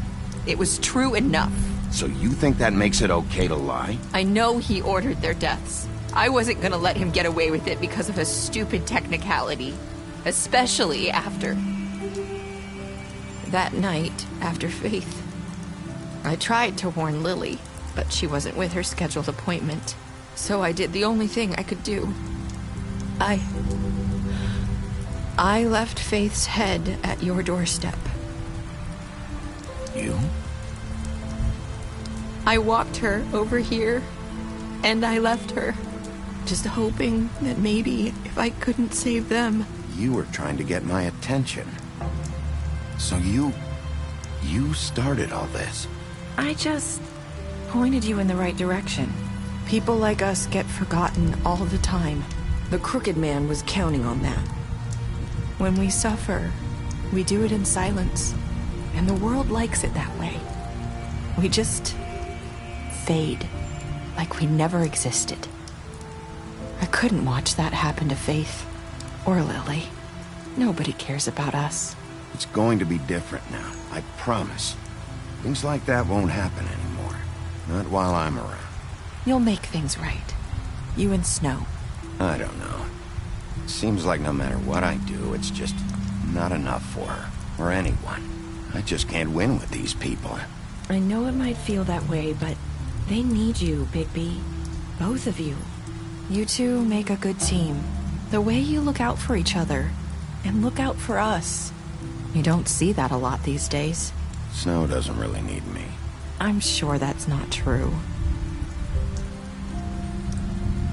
It was true enough. So you think that makes it okay to lie? I know he ordered their deaths. I wasn't gonna let him get away with it because of a stupid technicality. Especially after... that night, after Faith. I tried to warn Lily, but she wasn't with her scheduled appointment. So I did the only thing I could do. I left Faith's head at your doorstep. You? I walked her over here, and I left her, just hoping that maybe if I couldn't save them... You were trying to get my attention. So you started all this. I just pointed you in the right direction. People like us get forgotten all the time. The Crooked Man was counting on that. When we suffer, we do it in silence, and the world likes it that way. We just fade, like we never existed. I couldn't watch that happen to Faith, or Lily. Nobody cares about us. It's going to be different now, I promise. Things like that won't happen anymore. Not while I'm around. You'll make things right. You and Snow. I don't know. Seems like no matter what I do, it's just not enough for her, or anyone. I just can't win with these people. I know it might feel that way, but they need you, Bigby. Both of you. You two make a good team. The way you look out for each other, and look out for us. You don't see that a lot these days. Snow doesn't really need me. I'm sure that's not true.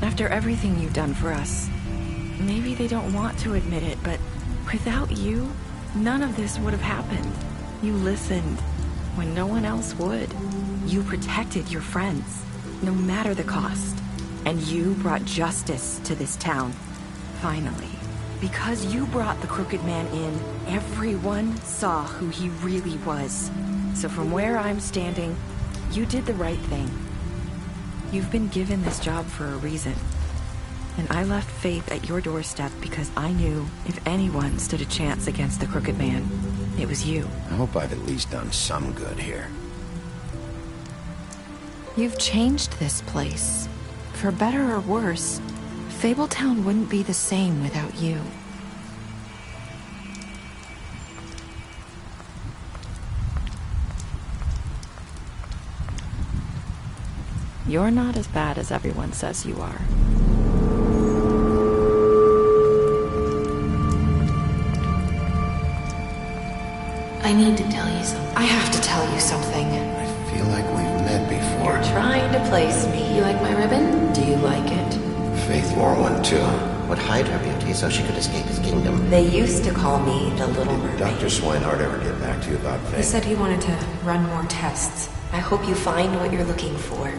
After everything you've done for us, maybe they don't want to admit it, but without you, none of this would have happened. You listened when no one else would. You protected your friends, no matter the cost. And you brought justice to this town, finally. Because you brought the Crooked Man in, everyone saw who he really was. So from where I'm standing, you did the right thing. You've been given this job for a reason. And I left Faith at your doorstep because I knew if anyone stood a chance against the Crooked Man, it was you. I hope I've at least done some good here. You've changed this place. For better or worse, Fabletown wouldn't be the same without you. You're not as bad as everyone says you are. I need to tell you something. I have to tell you something. I feel like we've met before. You're trying to place me. You like my ribbon? Do you like it? Faith wore one too. Would hide her beauty so she could escape his kingdom. They used to call me the Little Mermaid. Did Dr. Swinehart ever get back to you about Faith? He said he wanted to run more tests. I hope you find what you're looking for.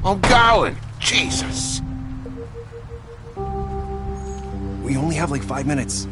I'm going! Jesus! We only have like 5 minutes.